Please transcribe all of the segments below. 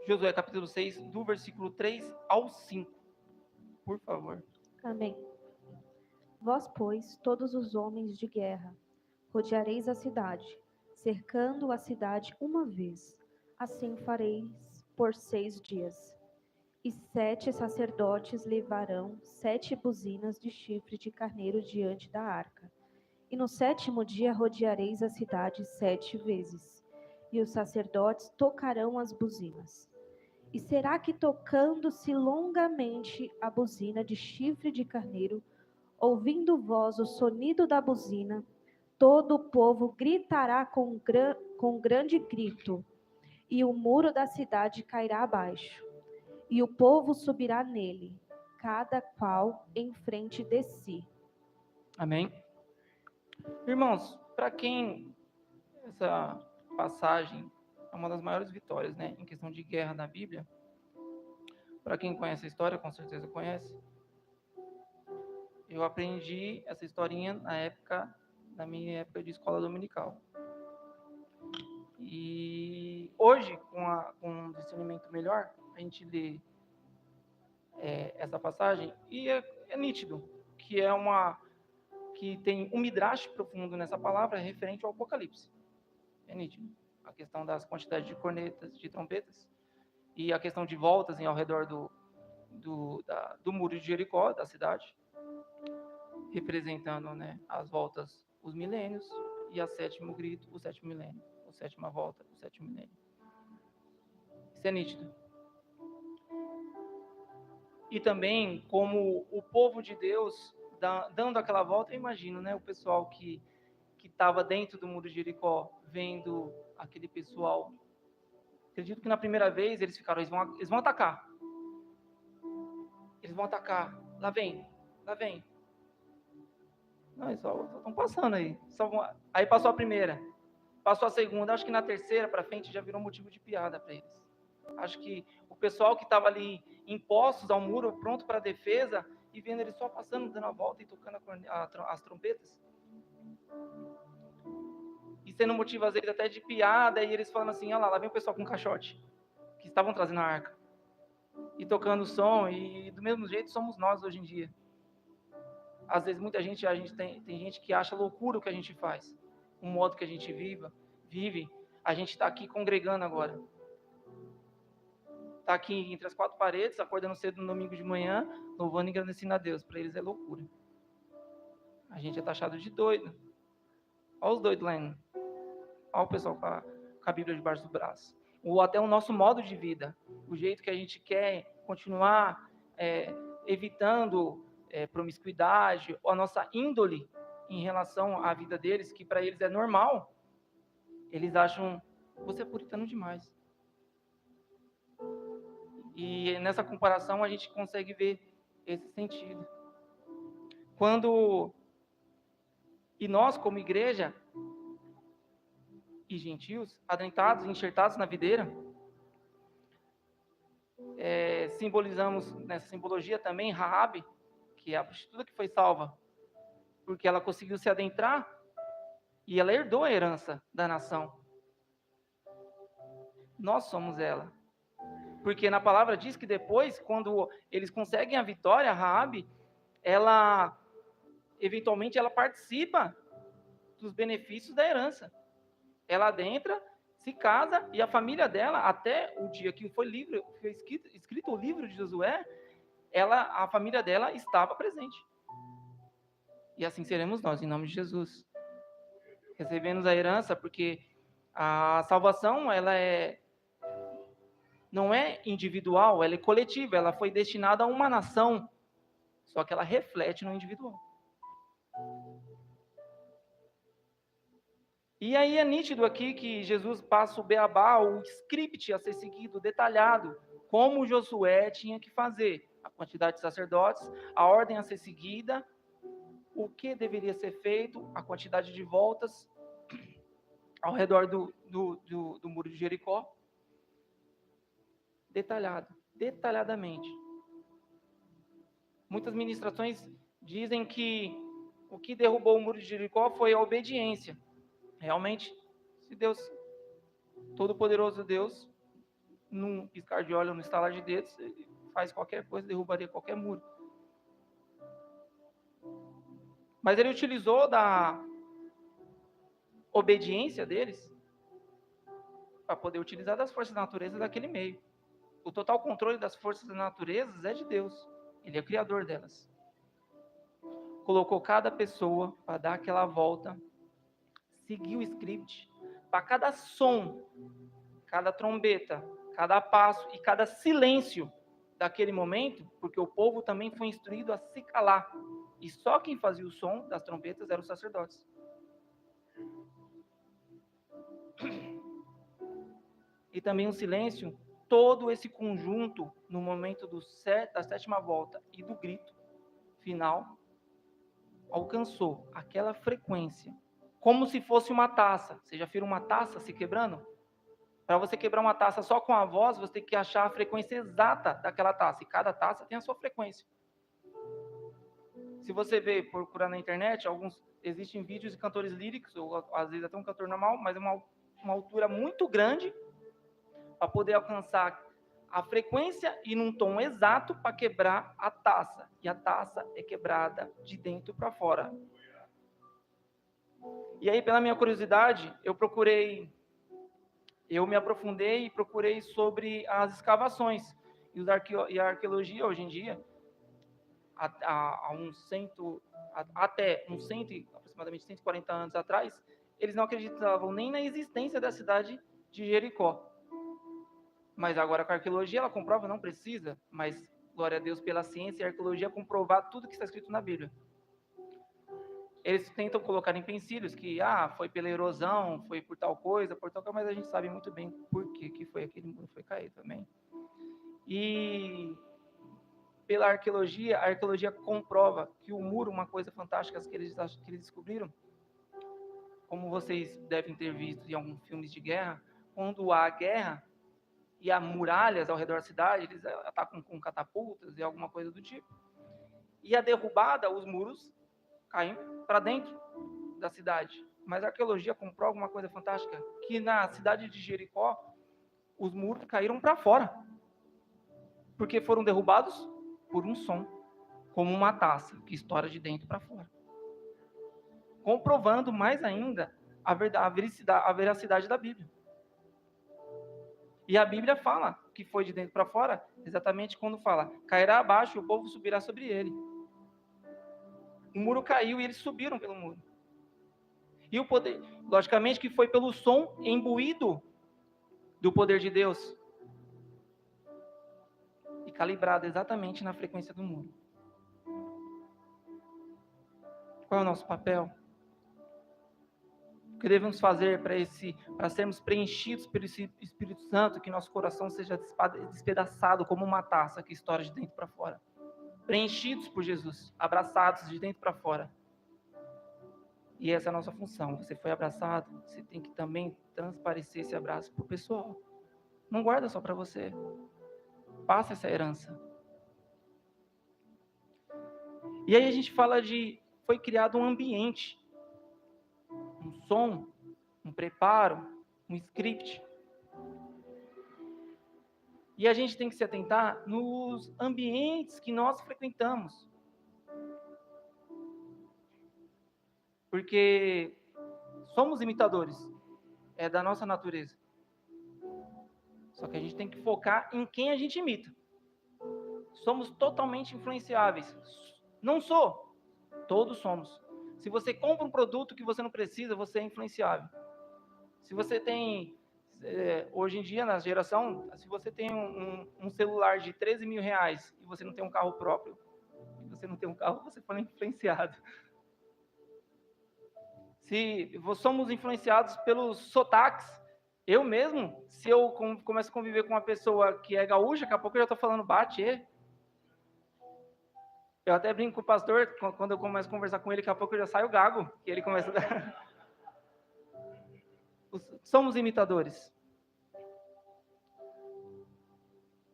Josué capítulo 6, do versículo 3 ao 5. Por favor. Amém. Vós, pois, todos os homens de guerra, rodeareis a cidade, cercando a cidade uma vez. Assim fareis por 6 dias. E 7 sacerdotes levarão 7 buzinas de chifre de carneiro diante da arca. E no 7º dia rodeareis a cidade 7 vezes. E os sacerdotes tocarão as buzinas. E será que, tocando-se longamente a buzina de chifre de carneiro, ouvindo vós o sonido da buzina, todo o povo gritará com grande grito, e o muro da cidade cairá abaixo, e o povo subirá nele, cada qual em frente de si. Amém? Irmãos, para quem essa passagem é uma das maiores vitórias, né, em questão de guerra da Bíblia, para quem conhece a história, com certeza conhece. Eu aprendi essa historinha na minha época de escola dominical. E hoje, com um discernimento melhor, a gente lê essa passagem e é nítido que tem um midrash profundo nessa palavra referente ao Apocalipse. É nítido. A questão das quantidades de cornetas, de trompetas, e a questão de voltas ao redor do muro de Jericó, da cidade, representando, né, as voltas, os milênios, e a sétimo grito, o sétimo milênio, a sétima volta, o sétimo milênio. Isso é nítido. E também, como o povo de Deus, dando aquela volta, eu imagino, né, o pessoal que estava dentro do muro de Jericó, vendo aquele pessoal. Acredito que na primeira vez eles ficaram, eles vão atacar. Eles vão atacar. Lá vem. Não, eles só estão passando aí. Aí passou a primeira. Passou a segunda. Acho que na terceira para frente já virou motivo de piada para eles. Acho que o pessoal que estava ali em postos ao muro, pronto para a defesa, e vendo eles só passando, dando a volta e tocando as trompetas. E sendo motivo, às vezes, até de piada, e eles falando assim, olha lá vem o pessoal com caixote, que estavam trazendo a arca. E tocando o som, e do mesmo jeito somos nós hoje em dia. Às vezes, a gente tem gente que acha loucura o que a gente faz. O modo que a gente vive. A gente está aqui congregando agora. Está aqui entre as quatro paredes, acordando cedo no domingo de manhã, louvando e agradecendo a Deus. Para eles é loucura. A gente é taxado de doido. Olha os doidos lá indo. Olha o pessoal com a Bíblia debaixo do braço. Ou até o nosso modo de vida. O jeito que a gente quer continuar evitando promiscuidade, ou a nossa índole em relação à vida deles, que para eles é normal. Eles acham, você é puritano demais. E nessa comparação a gente consegue ver esse sentido. E nós, como igreja, e gentios, adentrados, enxertados na videira, simbolizamos nessa simbologia também Raabe, que é a prostituta que foi salva, porque ela conseguiu se adentrar e ela herdou a herança da nação. Nós somos ela. Porque na palavra diz que depois, quando eles conseguem a vitória, Raabe, ela eventualmente ela participa dos benefícios da herança. Ela adentra, se casa, e a família dela, até o dia que foi escrito o livro de Josué, a família dela estava presente. E assim seremos nós, em nome de Jesus. Recebemos a herança, porque a salvação, não é individual, ela é coletiva, ela foi destinada a uma nação, só que ela reflete no individual. E aí é nítido aqui que Jesus passa o beabá, o script a ser seguido, detalhado, como Josué tinha que fazer, a quantidade de sacerdotes, a ordem a ser seguida, o que deveria ser feito, a quantidade de voltas ao redor do muro de Jericó, detalhadamente. Muitas ministrações dizem que o que derrubou o muro de Jericó foi a obediência. Realmente, se Deus, Todo-Poderoso Deus, num piscar de olho, no estalar de dedos, ele faz qualquer coisa, derrubaria qualquer muro. Mas ele utilizou da obediência deles para poder utilizar das forças da natureza daquele meio. O total controle das forças da natureza é de Deus. Ele é o criador delas. Colocou cada pessoa para dar aquela volta, seguir o script, para cada som, cada trombeta, cada passo e cada silêncio daquele momento, porque o povo também foi instruído a se calar. E só quem fazia o som das trombetas eram os sacerdotes. E também o silêncio, todo esse conjunto, no momento da sétima volta e do grito final, alcançou aquela frequência, como se fosse uma taça. Você já viu uma taça se quebrando? Para você quebrar uma taça só com a voz, você tem que achar a frequência exata daquela taça. E cada taça tem a sua frequência. Se você procurar na internet, existem vídeos de cantores líricos, ou às vezes até um cantor normal, mas é uma altura muito grande para poder alcançar a frequência e num tom exato para quebrar a taça. E a taça é quebrada de dentro para fora. E aí, pela minha curiosidade, eu me aprofundei e procurei sobre as escavações. E a arqueologia, hoje em dia, até aproximadamente 140 anos atrás, eles não acreditavam nem na existência da cidade de Jericó. Mas agora com a arqueologia, ela comprova, não precisa, mas glória a Deus pela ciência e a arqueologia comprovar tudo que está escrito na Bíblia. Eles tentam colocar em empecilhos que foi pela erosão, foi por tal coisa, mas a gente sabe muito bem por que foi aquele muro foi cair também. E pela arqueologia, a arqueologia comprova que o muro, uma coisa fantástica que eles descobriram, como vocês devem ter visto em alguns filmes de guerra, quando há guerra e há muralhas ao redor da cidade, eles atacam com catapultas e alguma coisa do tipo. E a derrubada, os muros caem para dentro da cidade. Mas a arqueologia comprova uma coisa fantástica, que na cidade de Jericó, os muros caíram para fora. Porque foram derrubados por um som, como uma taça, que estoura de dentro para fora. Comprovando mais ainda a veracidade da Bíblia. E a Bíblia fala que foi de dentro para fora, exatamente quando fala, cairá abaixo e o povo subirá sobre ele. O muro caiu e eles subiram pelo muro. E o poder, logicamente que foi pelo som imbuído do poder de Deus. E calibrado exatamente na frequência do muro. Qual é o nosso papel? O que devemos fazer para sermos preenchidos pelo Espírito Santo, que nosso coração seja despedaçado como uma taça que estoura de dentro para fora. Preenchidos por Jesus, abraçados de dentro para fora. E essa é a nossa função. Você foi abraçado, você tem que também transparecer esse abraço para o pessoal. Não guarda só para você. Passa essa herança. E aí a gente fala foi criado um ambiente, um som, um preparo, um script. E a gente tem que se atentar nos ambientes que nós frequentamos. Porque somos imitadores. É da nossa natureza. Só que a gente tem que focar em quem a gente imita. Somos totalmente influenciáveis. Não sou. Todos somos. Se você compra um produto que você não precisa, você é influenciável. Se você tem, hoje em dia, na geração, se você tem um celular de 13 mil reais e você não tem um carro próprio, e você não tem um carro, você foi influenciado. Se somos influenciados pelos sotaques, eu mesmo, se eu começo a conviver com uma pessoa que é gaúcha, daqui a pouco eu já estou falando bate. Eu até brinco com o pastor, quando eu começo a conversar com ele, daqui a pouco eu já saio gago, que ele começa a... Somos imitadores.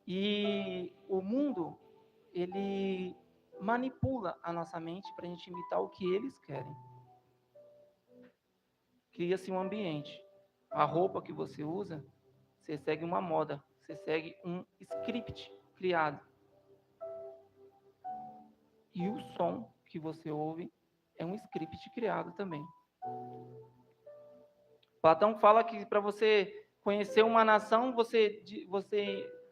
E o mundo, ele manipula a nossa mente para a gente imitar o que eles querem. Cria-se um ambiente. A roupa que você usa, você segue uma moda. Você segue um script criado. E o som que você ouve é um script criado também. Platão fala que para você conhecer uma nação, você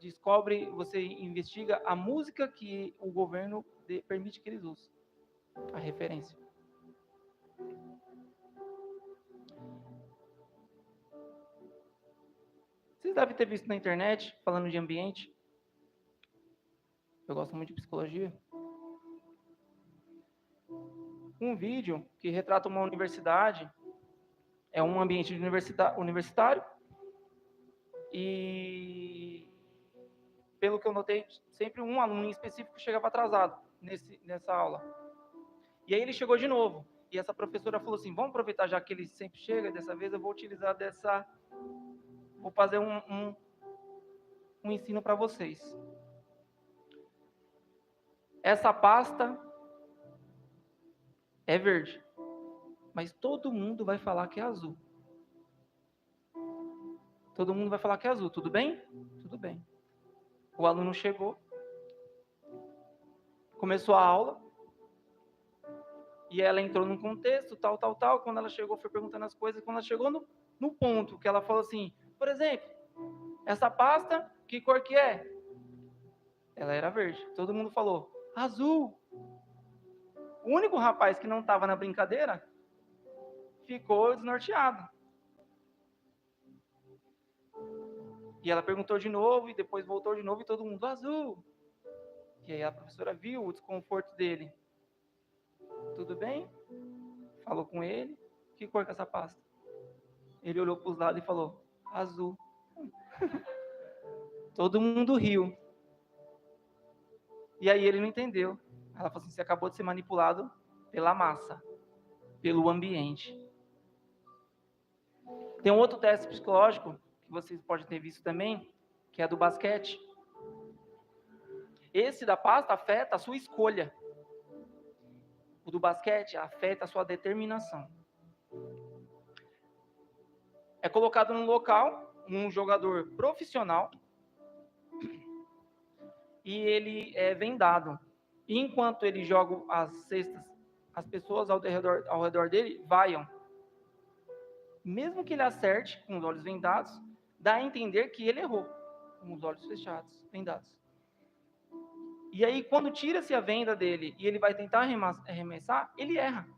descobre, você investiga a música que o governo permite que eles usem. A referência. Vocês devem ter visto na internet, falando de ambiente. Eu gosto muito de psicologia. Um vídeo que retrata uma universidade. É um ambiente universitário. E, pelo que eu notei, sempre um aluno em específico chegava atrasado nessa aula. E aí ele chegou de novo. E essa professora falou assim, vamos aproveitar já que ele sempre chega, dessa vez eu vou utilizar vou fazer um ensino para vocês. Essa pasta é verde, mas todo mundo vai falar que é azul. Todo mundo vai falar que é azul, tudo bem? Tudo bem. O aluno chegou, começou a aula, e ela entrou num contexto, tal. Quando ela chegou, foi perguntando as coisas. Quando ela chegou no ponto que ela falou assim, por exemplo, essa pasta, que cor que é? Ela era verde. Todo mundo falou, azul. O único rapaz que não estava na brincadeira ficou desnorteado. E ela perguntou de novo, e depois voltou de novo, e todo mundo, azul. E aí a professora viu o desconforto dele. Tudo bem? Falou com ele. Que cor que é essa pasta? Ele olhou para os lados e falou, azul. Todo mundo riu. E aí ele não entendeu. Ela falou assim, você acabou de ser manipulado pela massa, pelo ambiente. Tem um outro teste psicológico, que vocês podem ter visto também, que é do basquete. Esse da pasta afeta a sua escolha. O do basquete afeta a sua determinação. É colocado num local, um jogador profissional, e ele é vendado. E enquanto ele joga as cestas, as pessoas ao redor dele vaiam. Mesmo que ele acerte com os olhos vendados, dá a entender que ele errou, com os olhos fechados, vendados. E aí, quando tira-se a venda dele e ele vai tentar arremessar, ele erra.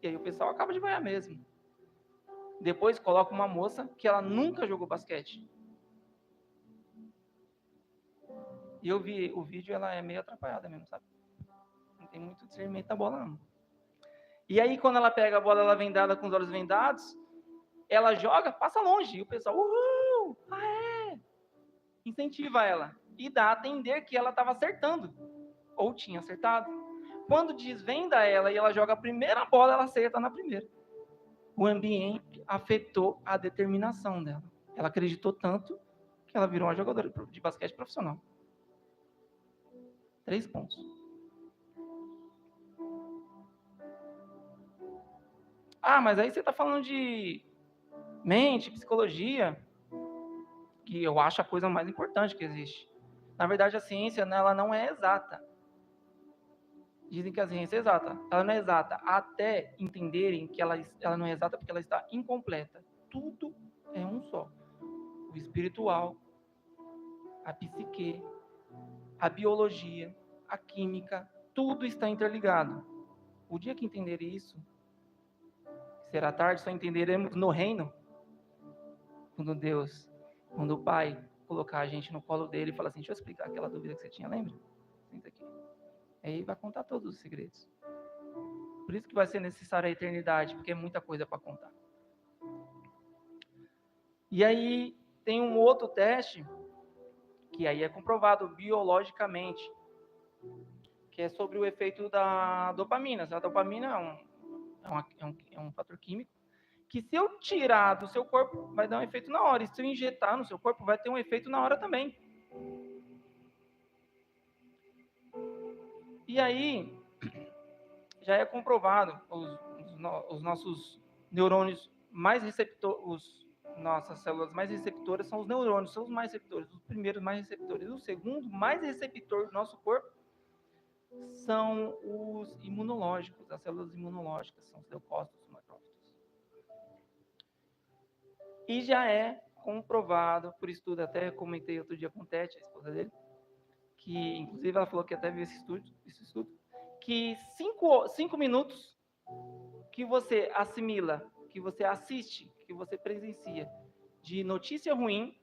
E aí o pessoal acaba de vaiar mesmo. Depois coloca uma moça que ela nunca jogou basquete. E eu vi o vídeo, ela é meio atrapalhada mesmo, sabe? Não tem muito discernimento da bola, não. E aí, quando ela pega a bola, ela vendada com os olhos vendados, ela joga, passa longe. E o pessoal, uhul, incentiva ela. E dá a entender que ela estava acertando. Ou tinha acertado. Quando desvenda ela e ela joga a primeira bola, ela acerta na primeira. O ambiente afetou a determinação dela. Ela acreditou tanto que ela virou uma jogadora de basquete profissional. 3 pontos. Mas aí você está falando de mente, psicologia, que eu acho a coisa mais importante que existe. Na verdade, a ciência ela não é exata. Dizem que a ciência é exata. Ela não é exata até entenderem que ela não é exata porque ela está incompleta. Tudo é um só. O espiritual, a psique, a biologia, a química, tudo está interligado. O dia que entenderem isso, será tarde, só entenderemos no reino, quando o Pai colocar a gente no colo dele e falar assim, deixa eu explicar aquela dúvida que você tinha, lembra? Senta aqui. Aí vai contar todos os segredos. Por isso que vai ser necessária a eternidade, porque é muita coisa para contar. E aí tem um outro teste, que aí é comprovado biologicamente, que é sobre o efeito da dopamina. A dopamina é um fator químico, que se eu tirar do seu corpo, vai dar um efeito na hora. E se eu injetar no seu corpo, vai ter um efeito na hora também. E aí, já é comprovado, os nossos neurônios mais receptores, nossas células mais receptoras receptoras são os neurônios, são os mais receptores, os primeiros mais receptores. O segundo mais receptor do nosso corpo são os imunológicos, as células imunológicas, são os leucócitos, os macrófagos. E já é comprovado por estudo, até comentei outro dia com o Tete, a esposa dele, que inclusive ela falou que até viu esse estudo, que 5 minutos que você assimila, que você assiste, que você presencia de notícia ruim,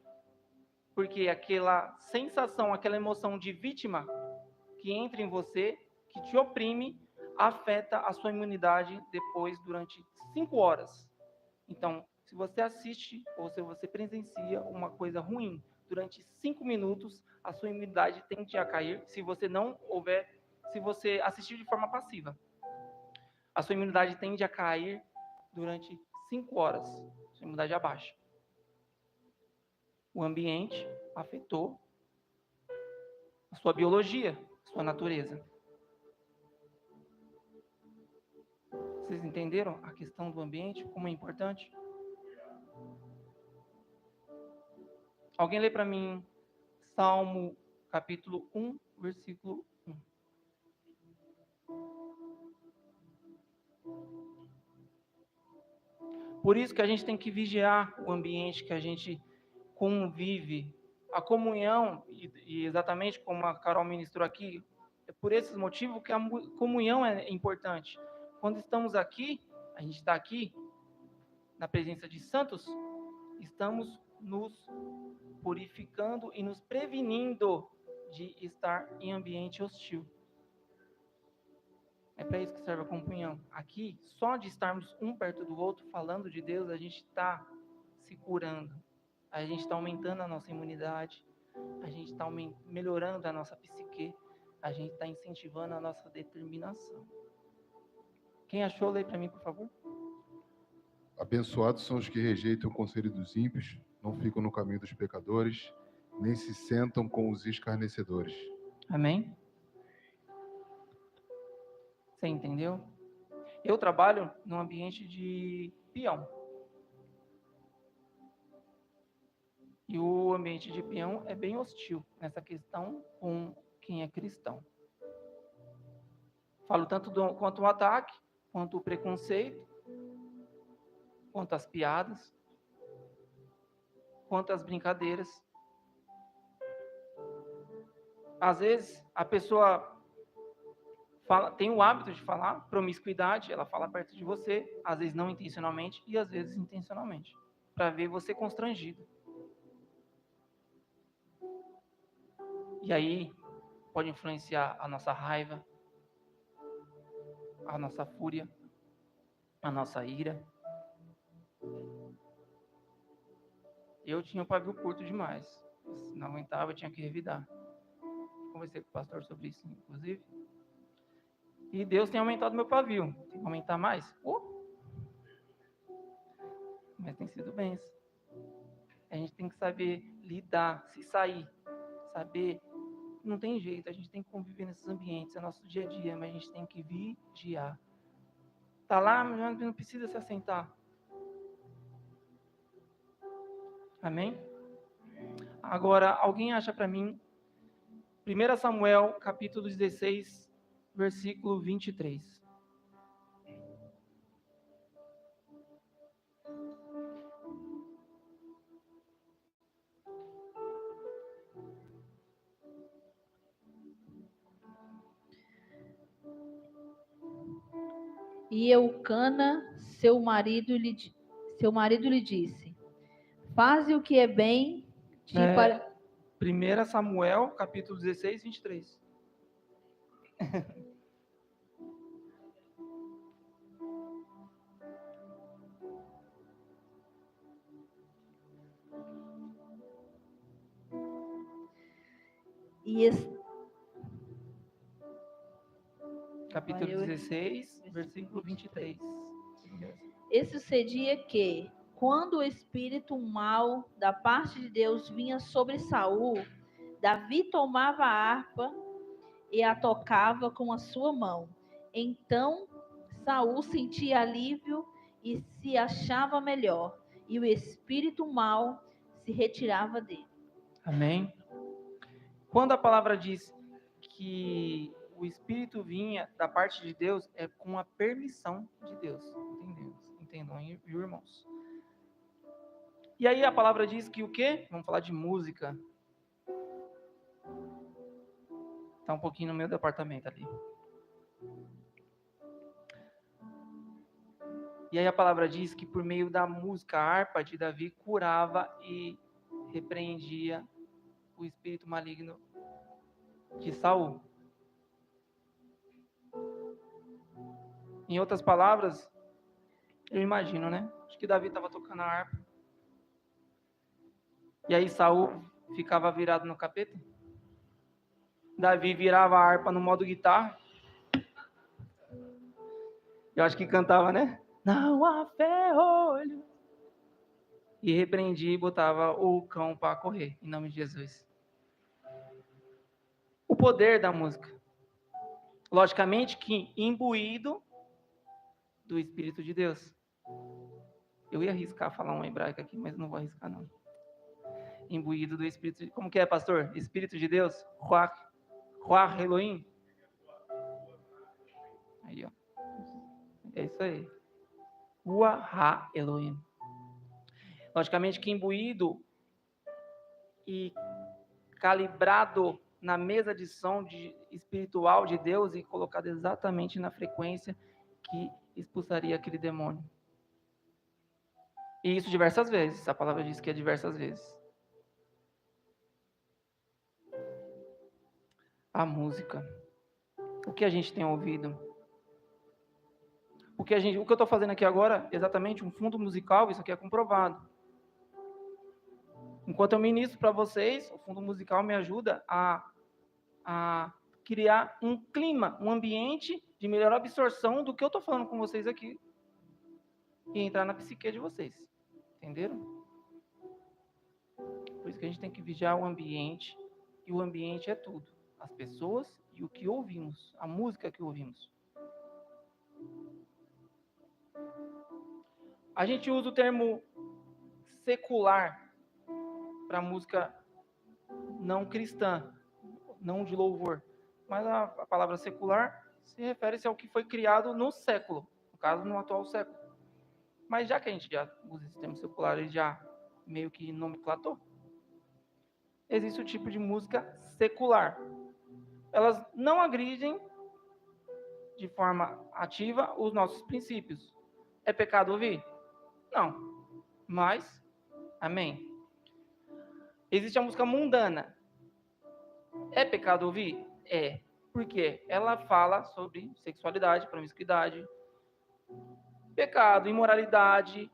porque aquela sensação, aquela emoção de vítima que entra em você, que te oprime, afeta a sua imunidade depois, durante 5 horas. Então, se você assiste ou se você presencia uma coisa ruim durante 5 minutos, a sua imunidade tende a cair se você assistir de forma passiva. A sua imunidade tende a cair durante 5 horas. Sua imunidade abaixa. O ambiente afetou a sua biologia, a sua natureza. Vocês entenderam a questão do ambiente, como é importante? Alguém lê para mim Salmo capítulo 1, versículo 1. Por isso que a gente tem que vigiar o ambiente que a gente convive. A comunhão, e exatamente como a Carol ministrou aqui, é por esses motivos que a comunhão é importante. Quando estamos aqui, a gente está aqui, na presença de santos, estamos nos purificando e nos prevenindo de estar em ambiente hostil. É para isso que serve a comunhão. Aqui, só de estarmos um perto do outro, falando de Deus, a gente está se curando. A gente está aumentando a nossa imunidade. A gente está melhorando a nossa psique. A gente está incentivando a nossa determinação. Quem achou, lê para mim, por favor. Abençoados são os que rejeitam o conselho dos ímpios, não ficam no caminho dos pecadores, nem se sentam com os escarnecedores. Amém? Você entendeu? Eu trabalho num ambiente de peão. E o ambiente de peão é bem hostil nessa questão com quem é cristão. Falo tanto quanto o ataque, quanto o preconceito, quanto as piadas, quanto as brincadeiras. Às vezes, a pessoa tem o hábito de falar promiscuidade, ela fala perto de você, às vezes não intencionalmente e às vezes intencionalmente, para ver você constrangido. E aí pode influenciar a nossa raiva, a nossa fúria, a nossa ira. Eu tinha um pavio curto demais. Não aguentava, eu tinha que revidar. Conversei com o pastor sobre isso, inclusive. E Deus tem aumentado meu pavio. Tem que aumentar mais? Mas tem sido bênção. A gente tem que saber lidar, se sair. Saber, não tem jeito, a gente tem que conviver nesses ambientes, é nosso dia a dia, mas a gente tem que vigiar. Tá lá, mas não precisa se assentar. Amém? Agora, alguém acha para mim 1 Samuel, capítulo 16, versículo 23. E Eucana, seu marido lhe disse: faze o que é bem para... 1 Samuel, capítulo 16, 23. Capítulo 16, versículo 23. E sucedia que, quando o espírito mau da parte de Deus vinha sobre Saul, Davi tomava a harpa e a tocava com a sua mão. Então Saul sentia alívio e se achava melhor, e o espírito mau se retirava dele. Amém? Quando a palavra diz que o Espírito vinha da parte de Deus, é com a permissão de Deus. Entendam, viu, irmãos? E aí a palavra diz que o quê? Vamos falar de música. Tá um pouquinho no meu departamento ali. E aí a palavra diz que por meio da música, a harpa de Davi curava e repreendia o espírito maligno de Saul. Em outras palavras, eu imagino, né? Acho que Davi estava tocando a harpa. E aí Saul ficava virado no capeta. Davi virava a harpa no modo guitarra. Eu acho que cantava, né? Não há ferrolho. E repreendia e botava o cão para correr, em nome de Jesus. O poder da música. Logicamente que imbuído do Espírito de Deus. Eu ia arriscar falar um hebraico aqui, mas não vou arriscar não. Imbuído do Espírito de... Como que é, pastor? Espírito de Deus? Ruach Elohim? Aí, ó. É isso aí. Ruach Elohim. Logicamente que imbuído e calibrado na mesa de som espiritual de Deus e colocado exatamente na frequência que expulsaria aquele demônio. E isso diversas vezes. A palavra diz que é diversas vezes. A música. O que a gente tem ouvido? O que eu estou fazendo aqui agora, exatamente um fundo musical, isso aqui é comprovado. Enquanto eu ministro para vocês, o fundo musical me ajuda a criar um clima, um ambiente de melhor absorção do que eu estou falando com vocês aqui e entrar na psique de vocês. Entenderam? Por isso que a gente tem que vigiar o ambiente, e o ambiente é tudo. As pessoas e o que ouvimos, a música que ouvimos. A gente usa o termo secular para música não cristã, não de louvor. Mas a palavra secular se refere-se ao que foi criado no século, no caso, no atual século. Mas já que a gente já usa esse termo secular, ele já meio que nomenclatou, existe o tipo de música secular. Elas não agridem de forma ativa os nossos princípios. É pecado ouvir? Não. Mas, amém. Existe a música mundana. É pecado ouvir? É. Por quê? Ela fala sobre sexualidade, promiscuidade, pecado, imoralidade,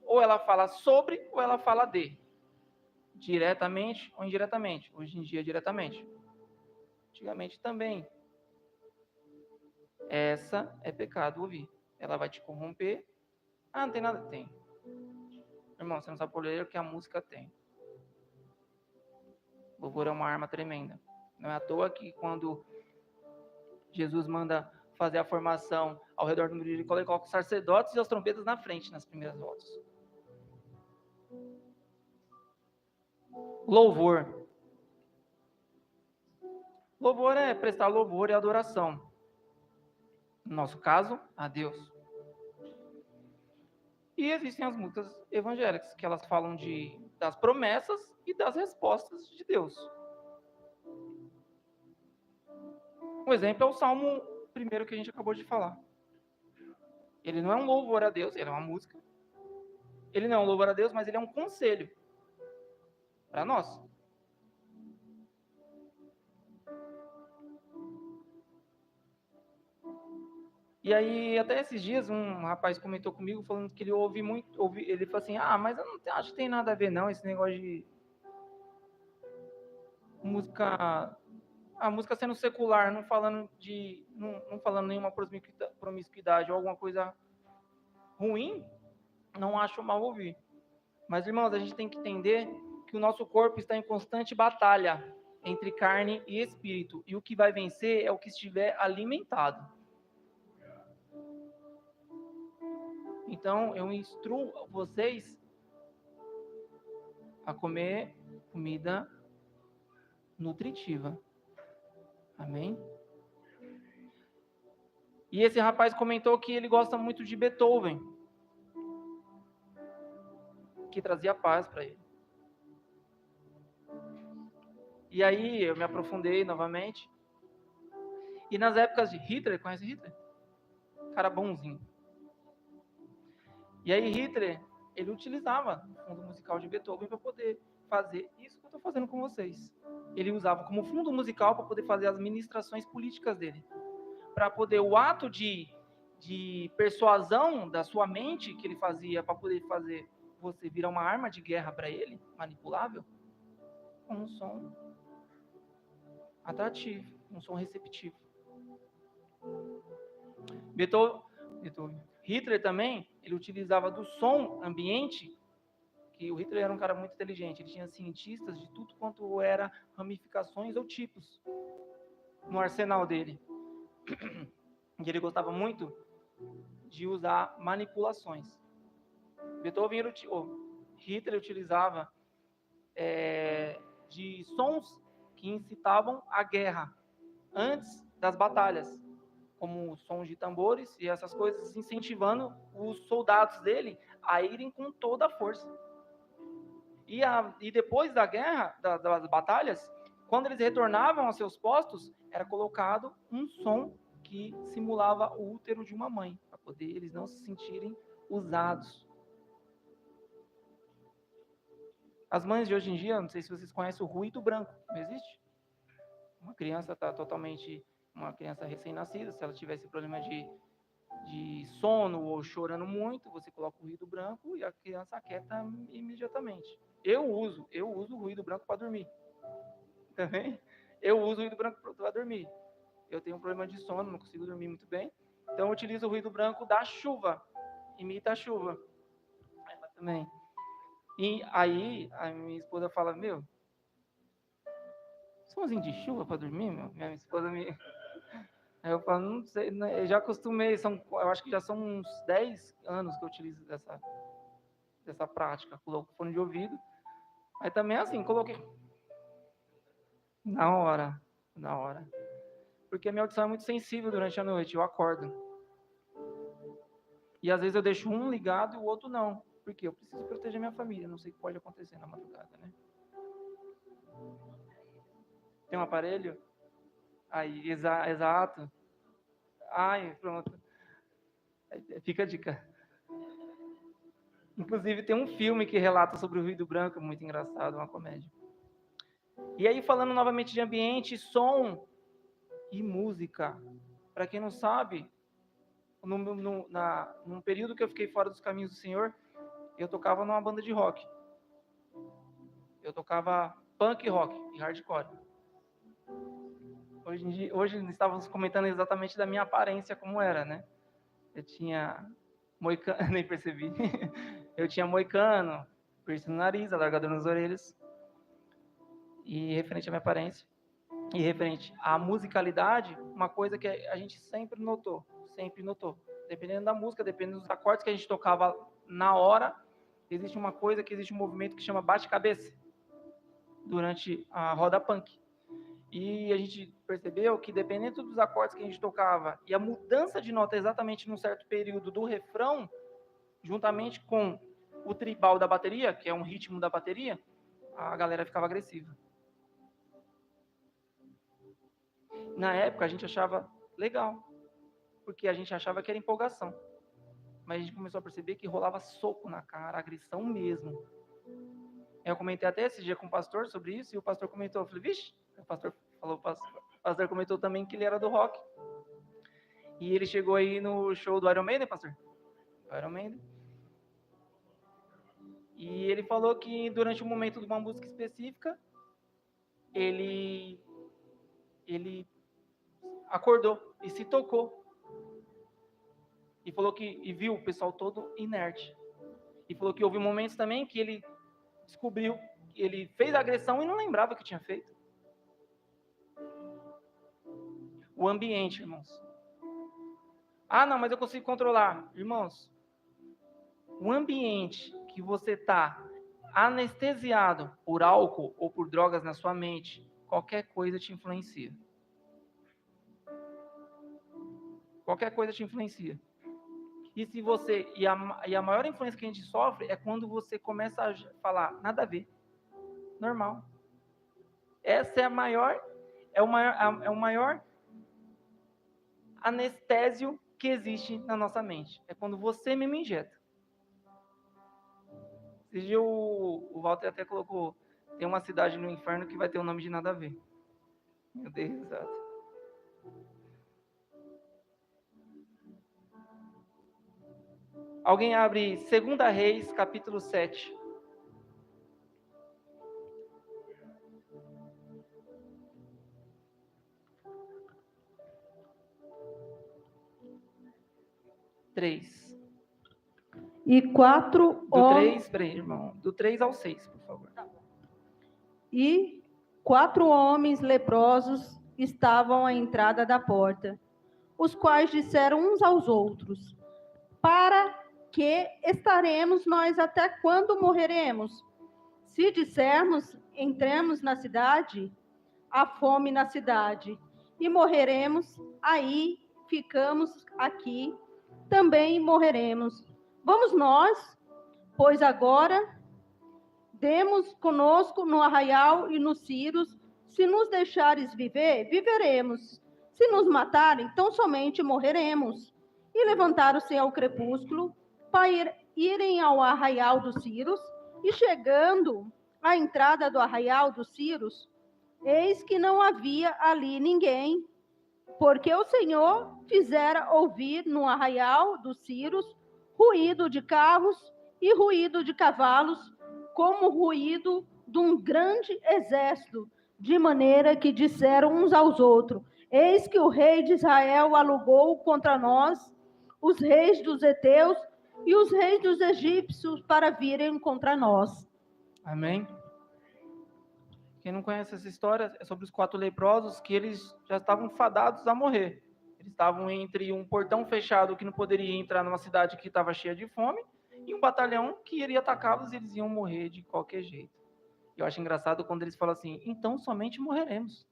ou ela fala sobre, ou ela fala de. Diretamente ou indiretamente. Hoje em dia, diretamente. Antigamente também. Essa é pecado ouvir. Ela vai te corromper. Ah, não tem nada? Tem. Irmão, você não sabe o poder que a música tem. O louvor é uma arma tremenda. Não é à toa que quando Jesus manda fazer a formação ao redor do muro, ele coloca os sacerdotes e as trompetas na frente, nas primeiras voltas. Louvor. Louvor é prestar louvor e adoração. No nosso caso, a Deus. E existem as músicas evangélicas, que elas falam das promessas e das respostas de Deus. Um exemplo é o Salmo 1 que a gente acabou de falar. Ele não é um louvor a Deus, ele é uma música. Ele não é um louvor a Deus, mas ele é um conselho para nós. E aí, até esses dias, um rapaz comentou comigo, falando que ele ouve muito, ele falou assim, mas eu não acho que tem nada a ver não, esse negócio de música, a música sendo secular, não falando nenhuma promiscuidade ou alguma coisa ruim, não acho mal ouvir. Mas, irmãos, a gente tem que entender que o nosso corpo está em constante batalha entre carne e espírito, e o que vai vencer é o que estiver alimentado. Então, eu instruo vocês a comer comida nutritiva. Amém? E esse rapaz comentou que ele gosta muito de Beethoven, que trazia paz para ele. E aí eu me aprofundei novamente. E nas épocas de Hitler, conhece Hitler? Cara bonzinho. E aí Hitler, ele utilizava o fundo musical de Beethoven para poder fazer isso que eu estou fazendo com vocês. Ele usava como fundo musical para poder fazer as ministrações políticas dele. Para poder, o ato de persuasão da sua mente que ele fazia para poder fazer você virar uma arma de guerra para ele, manipulável, com um som atrativo, um som receptivo. Hitler também, ele utilizava do som ambiente, que o Hitler era um cara muito inteligente, ele tinha cientistas de tudo quanto era ramificações ou tipos no arsenal dele. E ele gostava muito de usar manipulações. Hitler utilizava de sons que incitavam a guerra antes das batalhas, como sons de tambores e essas coisas, incentivando os soldados dele a irem com toda a força. E depois da guerra, das batalhas, quando eles retornavam aos seus postos, era colocado um som que simulava o útero de uma mãe, para poder eles não se sentirem usados. As mães de hoje em dia, não sei se vocês conhecem o ruído branco, não existe? Uma criança está totalmente, uma criança recém-nascida, se ela tivesse problema de sono ou chorando muito, você coloca o ruído branco e a criança aquieta imediatamente. Eu uso o ruído branco para dormir. Também? Eu uso o ruído branco para dormir. Eu tenho um problema de sono, não consigo dormir muito bem. Então eu utilizo o ruído branco da chuva. Imita a chuva. Ela também. E aí a minha esposa fala, meu, somzinho de chuva para dormir, meu? Minha esposa me... Aí eu falo, não sei, eu já acostumei, eu acho que já são uns 10 anos que eu utilizo dessa prática. Coloco fone de ouvido. Aí também assim, coloquei na hora. Porque a minha audição é muito sensível durante a noite, eu acordo. E às vezes eu deixo um ligado e o outro não. Porque eu preciso proteger minha família, não sei o que pode acontecer na madrugada, né? Tem um aparelho? Aí, exato. Ai, pronto. Fica a dica. Inclusive tem um filme que relata sobre o ruído branco, muito engraçado, uma comédia. E aí falando novamente de ambiente, som e música. Para quem não sabe, num período que eu fiquei fora dos caminhos do Senhor, eu tocava numa banda de rock. Eu tocava punk rock e hardcore. Hoje estávamos comentando exatamente da minha aparência como era, né? Eu tinha moicano, nem percebi. Eu tinha moicano, piercing no nariz, alargador nas orelhas. E referente à minha aparência. E referente à musicalidade, uma coisa que a gente sempre notou. Dependendo da música, dependendo dos acordes que a gente tocava na hora, existe um movimento que chama bate-cabeça durante a roda punk. E a gente percebeu que dependendo dos acordes que a gente tocava e a mudança de nota exatamente num certo período do refrão, juntamente com o tribal da bateria, que é um ritmo da bateria, a galera ficava agressiva. Na época a gente achava legal, porque a gente achava que era empolgação. Mas a gente começou a perceber que rolava soco na cara, agressão mesmo. Eu comentei até esse dia com o pastor sobre isso, e o pastor comentou, eu falei, vixe, o pastor comentou também que ele era do rock. E ele chegou aí no show do Iron Maiden, pastor? Iron Maiden. E ele falou que durante um momento de uma música específica, ele acordou e se tocou. E falou que viu o pessoal todo inerte. E falou que houve momentos também que ele descobriu que ele fez a agressão e não lembrava que tinha feito. O ambiente, irmãos. Ah, não, mas eu consigo controlar. Irmãos, o ambiente que você está anestesiado por álcool ou por drogas na sua mente, qualquer coisa te influencia. Qualquer coisa te influencia. E se você e a maior influência que a gente sofre é quando você começa a falar nada a ver, normal. Essa é o maior anestésio que existe na nossa mente. É quando você mesmo injeta. Esse dia o Walter até colocou, tem uma cidade no inferno que vai ter um nome de nada a ver. Meu Deus, exato. Alguém abre 2 Reis, capítulo 7. E 4 homens. Peraí, irmão. Do 3 ao 6, por favor. E 4 homens leprosos estavam à entrada da porta, os quais disseram uns aos outros: para que estaremos nós até quando morreremos? Se dissermos, entremos na cidade, há fome na cidade, e morreremos, aí ficamos aqui, também morreremos. Vamos nós, pois agora demos conosco no arraial e nos ciros. Se nos deixares viver, viveremos. Se nos matarem, tão somente morreremos. E levantaram-se ao crepúsculo para irem ao arraial dos ciros. E chegando à entrada do arraial dos ciros, eis que não havia ali ninguém, porque o Senhor fizera ouvir no arraial dos ciros ruído de carros e ruído de cavalos, como o ruído de um grande exército, de maneira que disseram uns aos outros: eis que o rei de Israel alugou contra nós os reis dos heteus e os reis dos egípcios para virem contra nós. Amém? Quem não conhece essa história, é sobre os 4 leprosos que eles já estavam fadados a morrer. Eles estavam entre um portão fechado que não poderia entrar numa cidade que estava cheia de fome e um batalhão que iria atacá-los e eles iam morrer de qualquer jeito. Eu acho engraçado quando eles falam assim: então somente morreremos.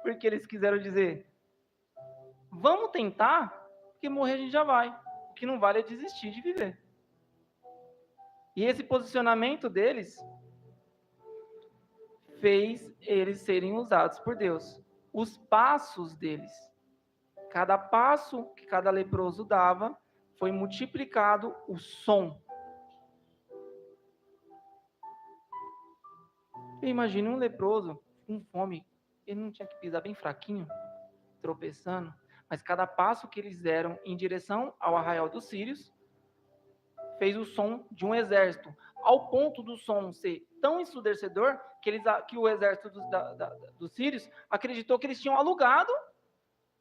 Porque eles quiseram dizer: vamos tentar, porque morrer a gente já vai. O que não vale é desistir de viver. E esse posicionamento deles fez eles serem usados por Deus. Os passos deles, cada passo que cada leproso dava, foi multiplicado o som. Eu imagino um leproso com fome, ele não tinha que pisar bem fraquinho, tropeçando, mas cada passo que eles deram em direção ao arraial dos sírios fez o som de um exército, ao ponto do som ser tão ensurdecedor que o exército dos sírios acreditou que eles tinham alugado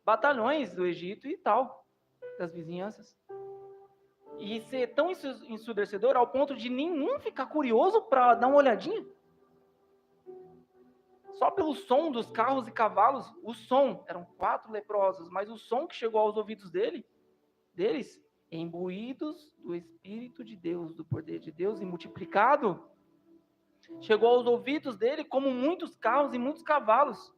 batalhões do Egito e tal, das vizinhanças. E ser tão ensurdecedor ao ponto de nenhum ficar curioso para dar uma olhadinha. Só pelo som dos carros e cavalos, o som, eram 4 leprosos, mas o som que chegou aos ouvidos deles, imbuídos do Espírito de Deus, do poder de Deus e multiplicado, chegou aos ouvidos dele como muitos carros e muitos cavalos.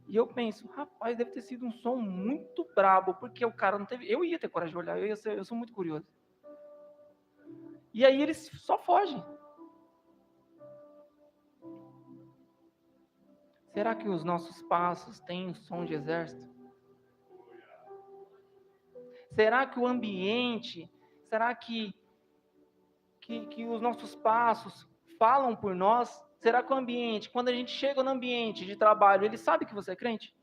E eu penso, rapaz, deve ter sido um som muito brabo, porque o cara não teve... Eu ia ter coragem de olhar, eu sou muito curioso. E aí eles só fogem. Será que os nossos passos têm um som de exército? Será que o ambiente, será que os nossos passos falam por nós? Será que o ambiente, quando a gente chega no ambiente de trabalho, ele sabe que você é crente?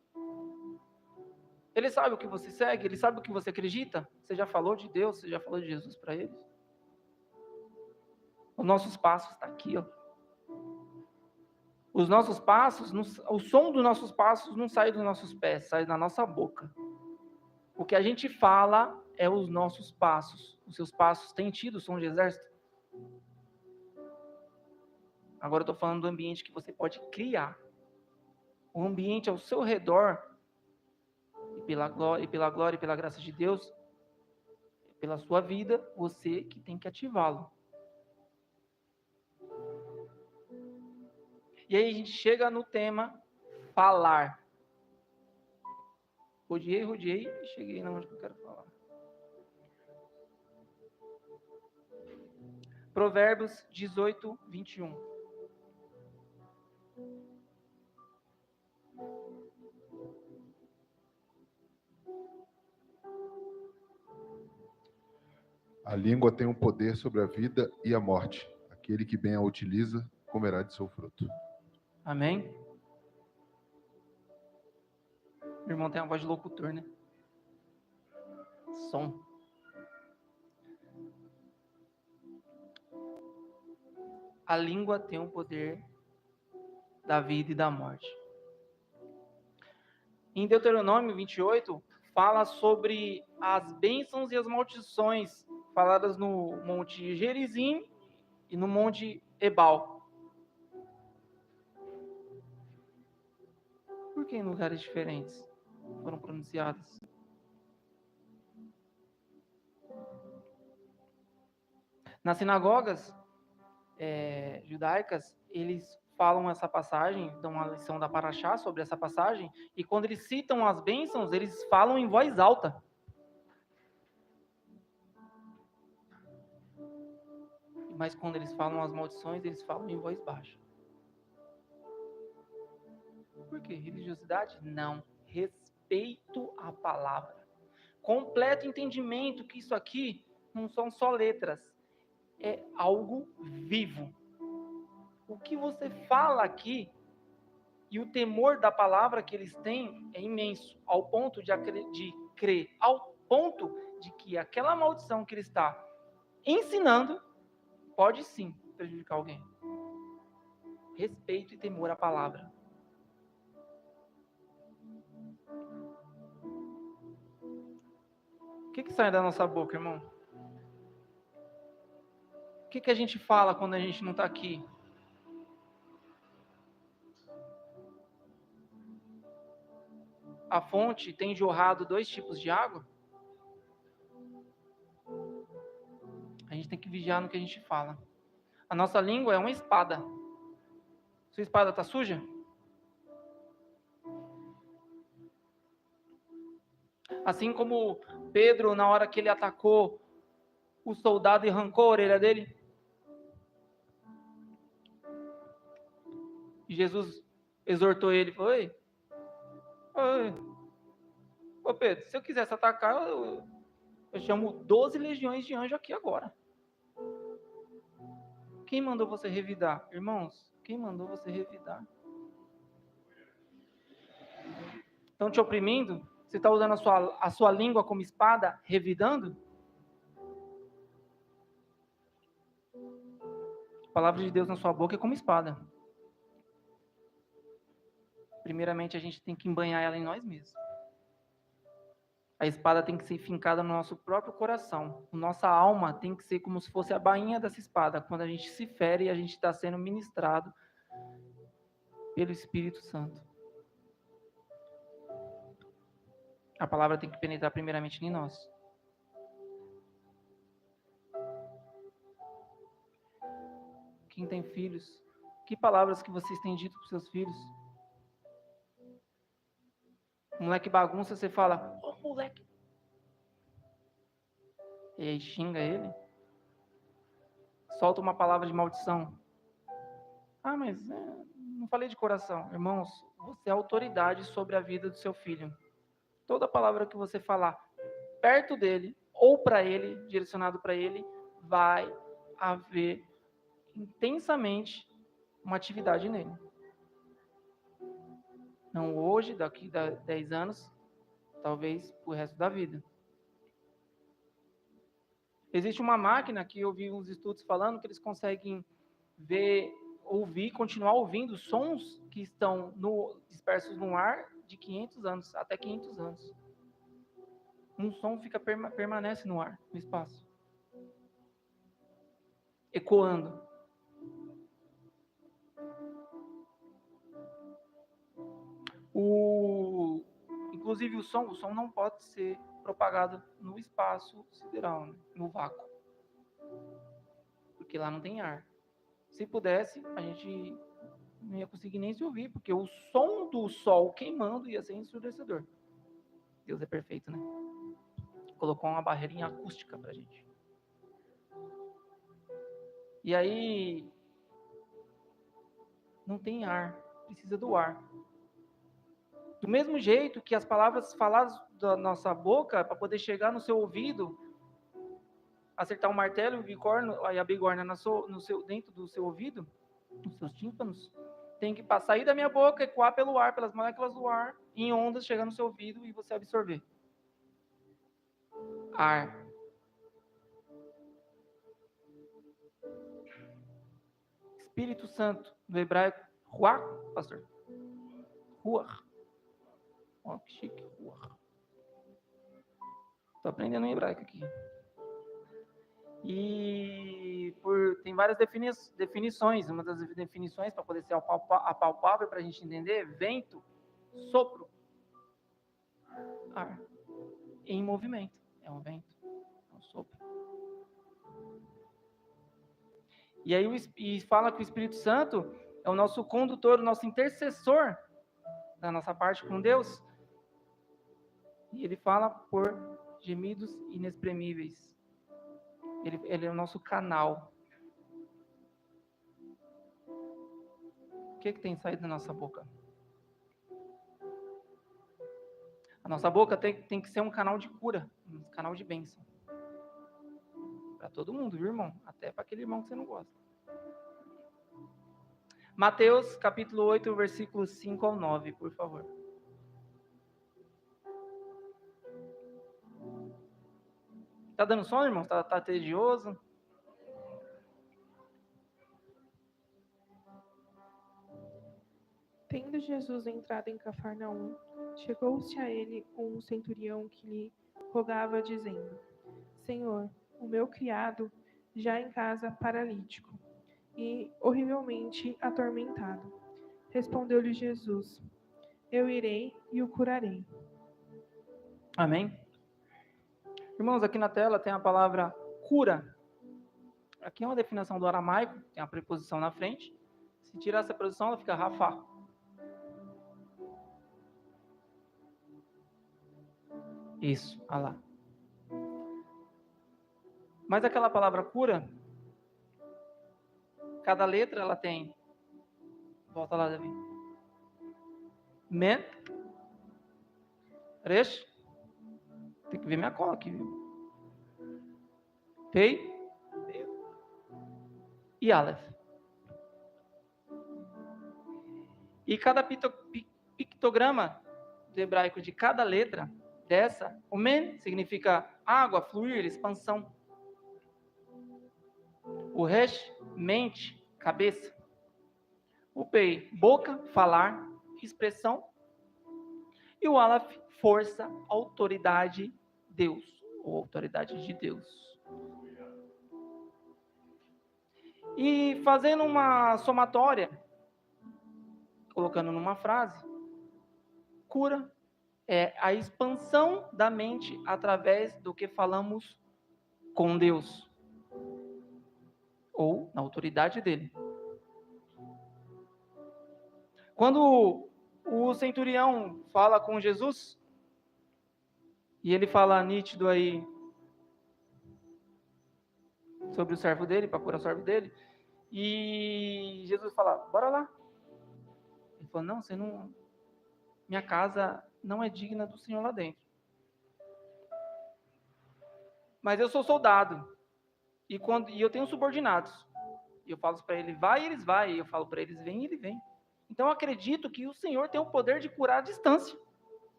Ele sabe o que você segue? Ele sabe o que você acredita? Você já falou de Deus? Você já falou de Jesus para eles? Os nossos passos estão aqui, ó. Os nossos passos, o som dos nossos passos não sai dos nossos pés, sai da nossa boca. O que a gente fala é os nossos passos. Os seus passos têm tido som de exército? Agora eu estou falando do ambiente que você pode criar. O ambiente ao seu redor, e pela glória e pela graça de Deus, pela sua vida, você que tem que ativá-lo. E aí a gente chega no tema falar. Rodeei e cheguei na onde que eu quero falar. Provérbios 18, 21. A língua tem um poder sobre a vida e a morte. Aquele que bem a utiliza, comerá de seu fruto. Amém? Meu irmão tem uma voz de locutor, né? Som. A língua tem o poder da vida e da morte. Em Deuteronômio 28, fala sobre as bênçãos e as maldições faladas no Monte Gerizim e no Monte Ebal. Por que em lugares diferentes foram pronunciadas? Nas sinagogas judaicas, eles falam essa passagem, dão uma lição da Paraxá sobre essa passagem, e quando eles citam as bênçãos, eles falam em voz alta. Mas quando eles falam as maldições, eles falam em voz baixa. Por quê? Religiosidade? Não. Respeito à palavra. Completo entendimento que isso aqui não são só letras. É algo vivo. O que você fala aqui e o temor da palavra que eles têm é imenso, ao ponto de crer, ao ponto de que aquela maldição que ele está ensinando pode sim prejudicar alguém. Respeito e temor à palavra. O que sai da nossa boca, irmão? O que a gente fala quando a gente não está aqui? A fonte tem jorrado 2 tipos de água? A gente tem que vigiar no que a gente fala. A nossa língua é uma espada. Sua espada está suja? Assim como Pedro, na hora que ele atacou o soldado e arrancou a orelha dele. E Jesus exortou ele, falou, Ô Pedro, se eu quisesse atacar, eu chamo 12 legiões de anjo aqui agora. Quem mandou você revidar? Irmãos, quem mandou você revidar? Estão te oprimindo? Você está usando a sua língua como espada, revidando? A palavra de Deus na sua boca é como espada. Primeiramente, a gente tem que embanhar ela em nós mesmos. A espada tem que ser fincada no nosso próprio coração. Nossa alma tem que ser como se fosse a bainha dessa espada. Quando a gente se fere, a gente está sendo ministrado pelo Espírito Santo. A palavra tem que penetrar primeiramente em nós. Quem tem filhos, que palavras que vocês têm dito para os seus filhos? O moleque bagunça, você fala, ô moleque. E aí xinga ele. Solta uma palavra de maldição. Ah, mas não falei de coração. Irmãos, você é autoridade sobre a vida do seu filho. Toda palavra que você falar perto dele, ou para ele, direcionado para ele, vai haver intensamente uma atividade nele. Não hoje, daqui a 10 anos, talvez o resto da vida. Existe uma máquina que eu vi uns estudos falando que eles conseguem ver, ouvir, continuar ouvindo sons que estão dispersos no ar de 500 anos, até 500 anos. Um som permanece no ar, no espaço. Ecoando. Inclusive o som não pode ser propagado no espaço sideral, né? No vácuo. Porque lá não tem ar. Se pudesse, a gente não ia conseguir nem se ouvir, porque o som do sol queimando ia ser ensurdecedor. Deus é perfeito, né? Colocou uma barreirinha acústica pra gente. E aí, não tem ar, precisa do ar. Do mesmo jeito que as palavras faladas da nossa boca, para poder chegar no seu ouvido, acertar o martelo e a bigorna dentro do seu ouvido, nos seus tímpanos, tem que sair da minha boca, ecoar pelo ar, pelas moléculas do ar, em ondas, chegar no seu ouvido e você absorver. Ar. Espírito Santo, do hebraico, ruach, pastor? Ruach. Ó, que chique, ruach. Estou aprendendo em hebraico aqui. E tem várias definições. Uma das definições, para poder ser apalpável para a gente entender, vento, sopro, ar, em movimento. É um vento, é um sopro. E aí fala que o Espírito Santo é o nosso condutor, o nosso intercessor da nossa parte com Deus. E ele fala por gemidos inexprimíveis. Ele é o nosso canal. O que tem saído da nossa boca? A nossa boca tem que ser um canal de cura, um canal de bênção. Para todo mundo, viu, irmão? Até para aquele irmão que você não gosta. Mateus, capítulo 8, versículos 5 ao 9, por favor. Tá dando sono, irmão? Tá tedioso? Tendo Jesus entrado em Cafarnaum, chegou-se a ele um centurião que lhe rogava, dizendo: Senhor, o meu criado já em casa paralítico e horrivelmente atormentado. Respondeu-lhe Jesus: Eu irei e o curarei. Amém? Irmãos, aqui na tela tem a palavra cura. Aqui é uma definição do aramaico, tem a preposição na frente. Se tirar essa preposição, ela fica rafá. Isso, olha lá. Mas aquela palavra cura, cada letra ela tem. Volta lá, Davi. Men. Resh. Tem que ver minha cola aqui, viu? Pei. E Aleph. E cada pictograma do hebraico de cada letra dessa, o men significa água, fluir, expansão. O resh, mente, cabeça. O pei, boca, falar, expressão. E o aleph, força, autoridade, Deus, ou autoridade de Deus. E fazendo uma somatória, colocando numa frase, cura é a expansão da mente através do que falamos com Deus, ou na autoridade dele. Quando o centurião fala com Jesus, e ele fala nítido aí sobre o servo dele, para curar o servo dele, e Jesus fala, bora lá. Ele falou, não, você não... Minha casa não é digna do Senhor lá dentro. Mas eu sou soldado, e eu tenho subordinados. E eu falo para ele, vai, e eles vão. E eu falo para eles, vem, e ele vem. Então eu acredito que o Senhor tem o poder de curar à distância.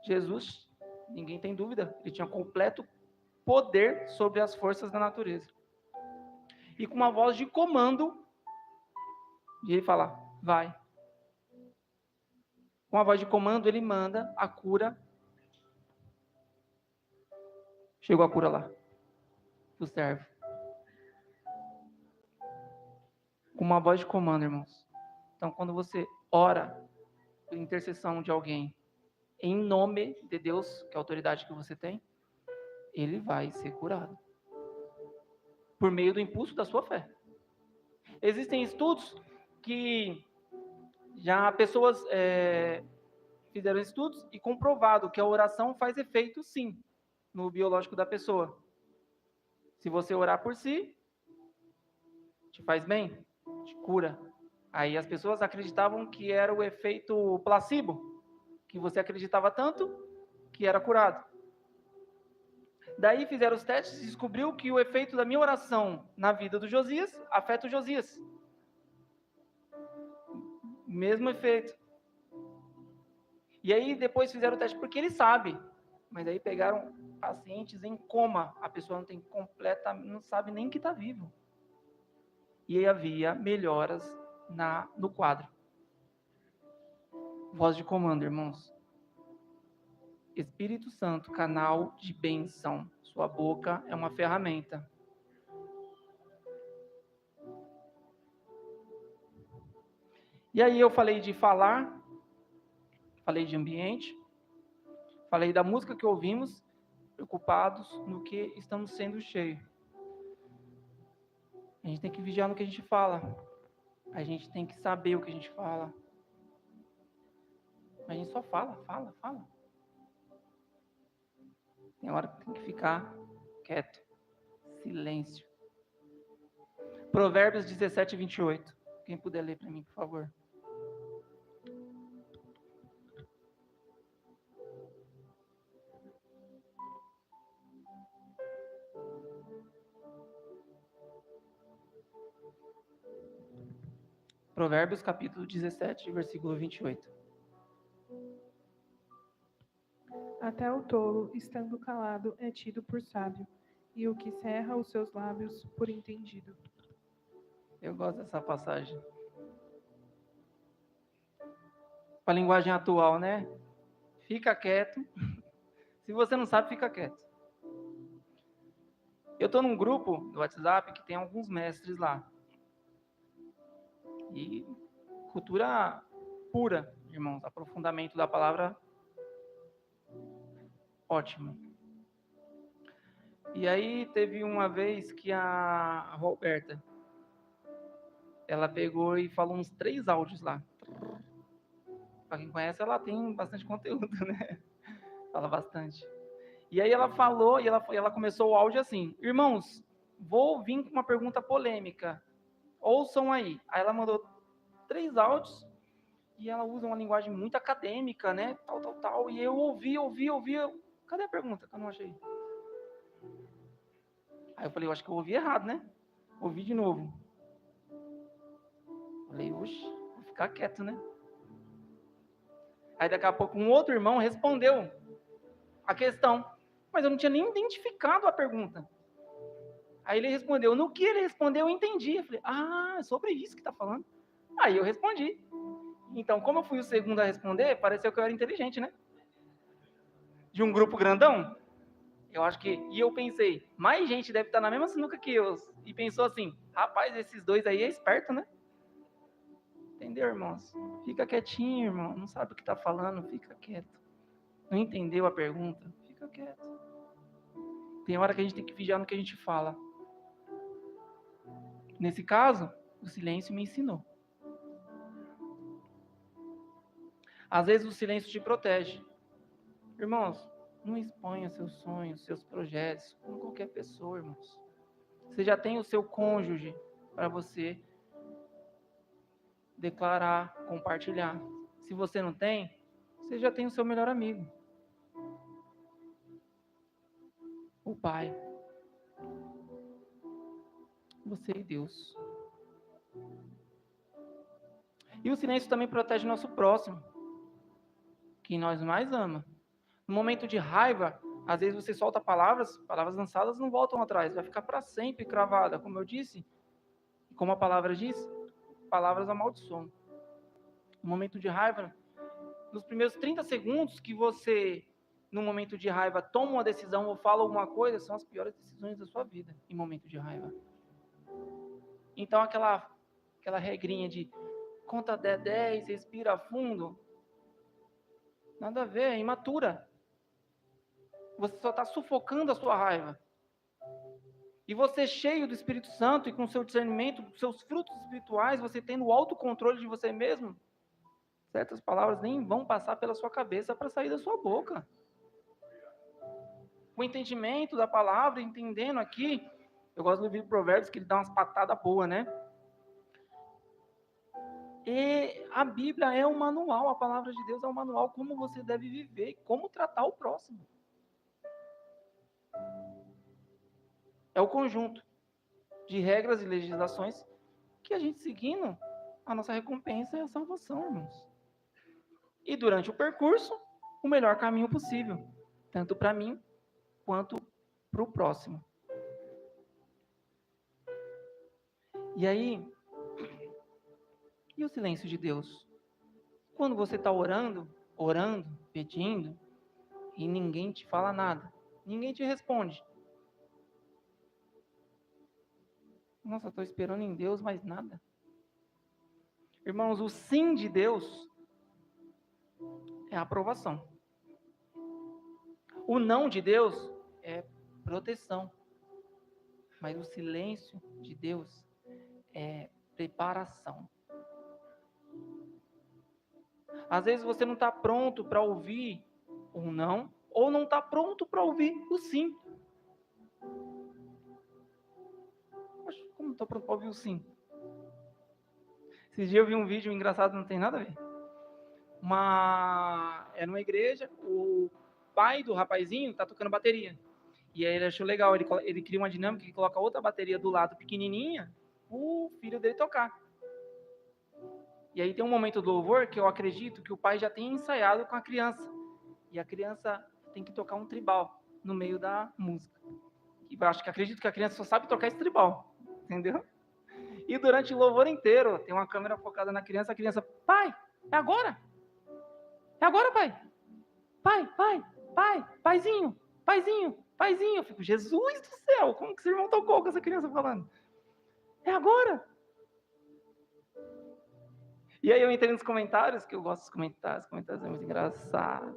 Jesus, ninguém tem dúvida, ele tinha completo poder sobre as forças da natureza. E com uma voz de comando, ele fala, vai. Com a voz de comando, ele manda a cura. Chegou a cura lá, do servo. Com uma voz de comando, irmãos. Então, quando você ora por intercessão de alguém, em nome de Deus, que é a autoridade que você tem, ele vai ser curado. por meio do impulso da sua fé. Existem estudos que já pessoas fizeram estudos e comprovado que a oração faz efeito, sim, no biológico da pessoa. Se você orar por si, te faz bem, te cura. Aí as pessoas acreditavam que era o efeito placebo, que você acreditava tanto que era curado. Daí fizeram os testes e descobriu que o efeito da minha oração na vida do Josias afeta o Josias. Mesmo efeito. E aí depois fizeram o teste porque ele sabe. Mas aí pegaram pacientes em coma. A pessoa não sabe nem que está vivo. E aí havia melhoras no quadro. Voz de comando, irmãos. Espírito Santo, canal de bênção. Sua boca é uma ferramenta. E aí eu falei de falar, falei de ambiente, falei da música que ouvimos, preocupados no que estamos sendo cheios. A gente tem que vigiar no que a gente fala. A gente tem que saber o que a gente fala. A gente só fala. Tem hora que tem que ficar quieto. Silêncio. Provérbios 17, 28. Quem puder ler para mim, por favor. Provérbios capítulo 17, versículo 28. Até o tolo, estando calado, é tido por sábio, e o que cerra os seus lábios por entendido. Eu gosto dessa passagem. Para a linguagem atual, né? Fica quieto. Se você não sabe, fica quieto. Eu estou num grupo do WhatsApp que tem alguns mestres lá. E cultura pura, irmãos. Aprofundamento da palavra, ótimo. E aí teve uma vez que a Roberta, ela pegou e falou uns 3 áudios lá. Para quem conhece, ela tem bastante conteúdo, né? Fala bastante. E aí ela falou, e ela começou o áudio assim: irmãos, vou vir com uma pergunta polêmica. Ouçam aí. Aí ela mandou 3 áudios, e ela usa uma linguagem muito acadêmica, né? Tal. E eu ouvi. Cadê a pergunta que eu não achei? Aí eu falei, eu acho que eu ouvi errado, né? Ouvi de novo. Falei, oxe, vou ficar quieto, né? Aí daqui a pouco um outro irmão respondeu a questão, mas eu não tinha nem identificado a pergunta. Aí ele respondeu, no que ele respondeu eu entendi. Eu falei, é sobre isso que está falando. Aí eu respondi. Então, como eu fui o segundo a responder, pareceu que eu era inteligente, né? De um grupo grandão. Eu acho que, e eu pensei, mais gente deve estar na mesma sinuca que eu. E pensou assim, rapaz, esses 2 aí é esperto, né? Entendeu, irmãos? Fica quietinho, irmão. Não sabe o que está falando, fica quieto. Não entendeu a pergunta? Fica quieto. Tem hora que a gente tem que vigiar no que a gente fala. Nesse caso, o silêncio me ensinou. Às vezes o silêncio te protege. Irmãos, não exponha seus sonhos, seus projetos com qualquer pessoa, irmãos. Você já tem o seu cônjuge para você declarar, compartilhar. Se você não tem, você já tem o seu melhor amigo. O Pai. Você e Deus. E o silêncio também protege o nosso próximo, que nós mais ama. No momento de raiva, às vezes você solta palavras lançadas não voltam atrás, vai ficar para sempre cravada, como eu disse, como a palavra diz, palavras amaldiçoam. No momento de raiva, nos primeiros 30 segundos que você, no momento de raiva, toma uma decisão ou fala alguma coisa, são as piores decisões da sua vida, em momento de raiva. Então, aquela regrinha de conta até 10, respira fundo, nada a ver, é imatura. Você só está sufocando a sua raiva. E você cheio do Espírito Santo e com seu discernimento, com seus frutos espirituais, você tendo o autocontrole de você mesmo, certas palavras nem vão passar pela sua cabeça para sair da sua boca. Com o entendimento da palavra, entendendo aqui, eu gosto do livro de Provérbios, que ele dá umas patadas boas, né? E a Bíblia é um manual, a palavra de Deus é um manual como você deve viver, como tratar o próximo. É o conjunto de regras e legislações que a gente seguindo, a nossa recompensa é a salvação, irmãos. E durante o percurso, o melhor caminho possível, tanto para mim quanto para o próximo. E aí, e o silêncio de Deus? Quando você está orando, pedindo, e ninguém te fala nada, ninguém te responde. Nossa, estou esperando em Deus, mas nada. Irmãos, o sim de Deus é a aprovação. O não de Deus é proteção. Mas o silêncio de Deus é preparação. Às vezes você não está pronto para ouvir o não, ou não está pronto para ouvir o sim. Poxa, como não estou pronto para ouvir o sim? Esses dias eu vi um vídeo engraçado, não tem nada a ver. É numa igreja, o pai do rapazinho está tocando bateria. E aí ele achou legal, ele cria uma dinâmica que coloca outra bateria do lado pequenininha, o filho dele tocar. E aí tem um momento do louvor que eu acredito que o pai já tem ensaiado com a criança. E a criança tem que tocar um tribal no meio da música. E eu acredito que a criança só sabe tocar esse tribal, entendeu? E durante o louvor inteiro, tem uma câmera focada na criança, a criança, pai, é agora? É agora, pai? Pai, paizinho. Eu fico, Jesus do céu, como que seu irmão tocou com essa criança falando? É agora? E aí eu entrei nos comentários, que eu gosto dos comentários, os comentários são muito engraçados.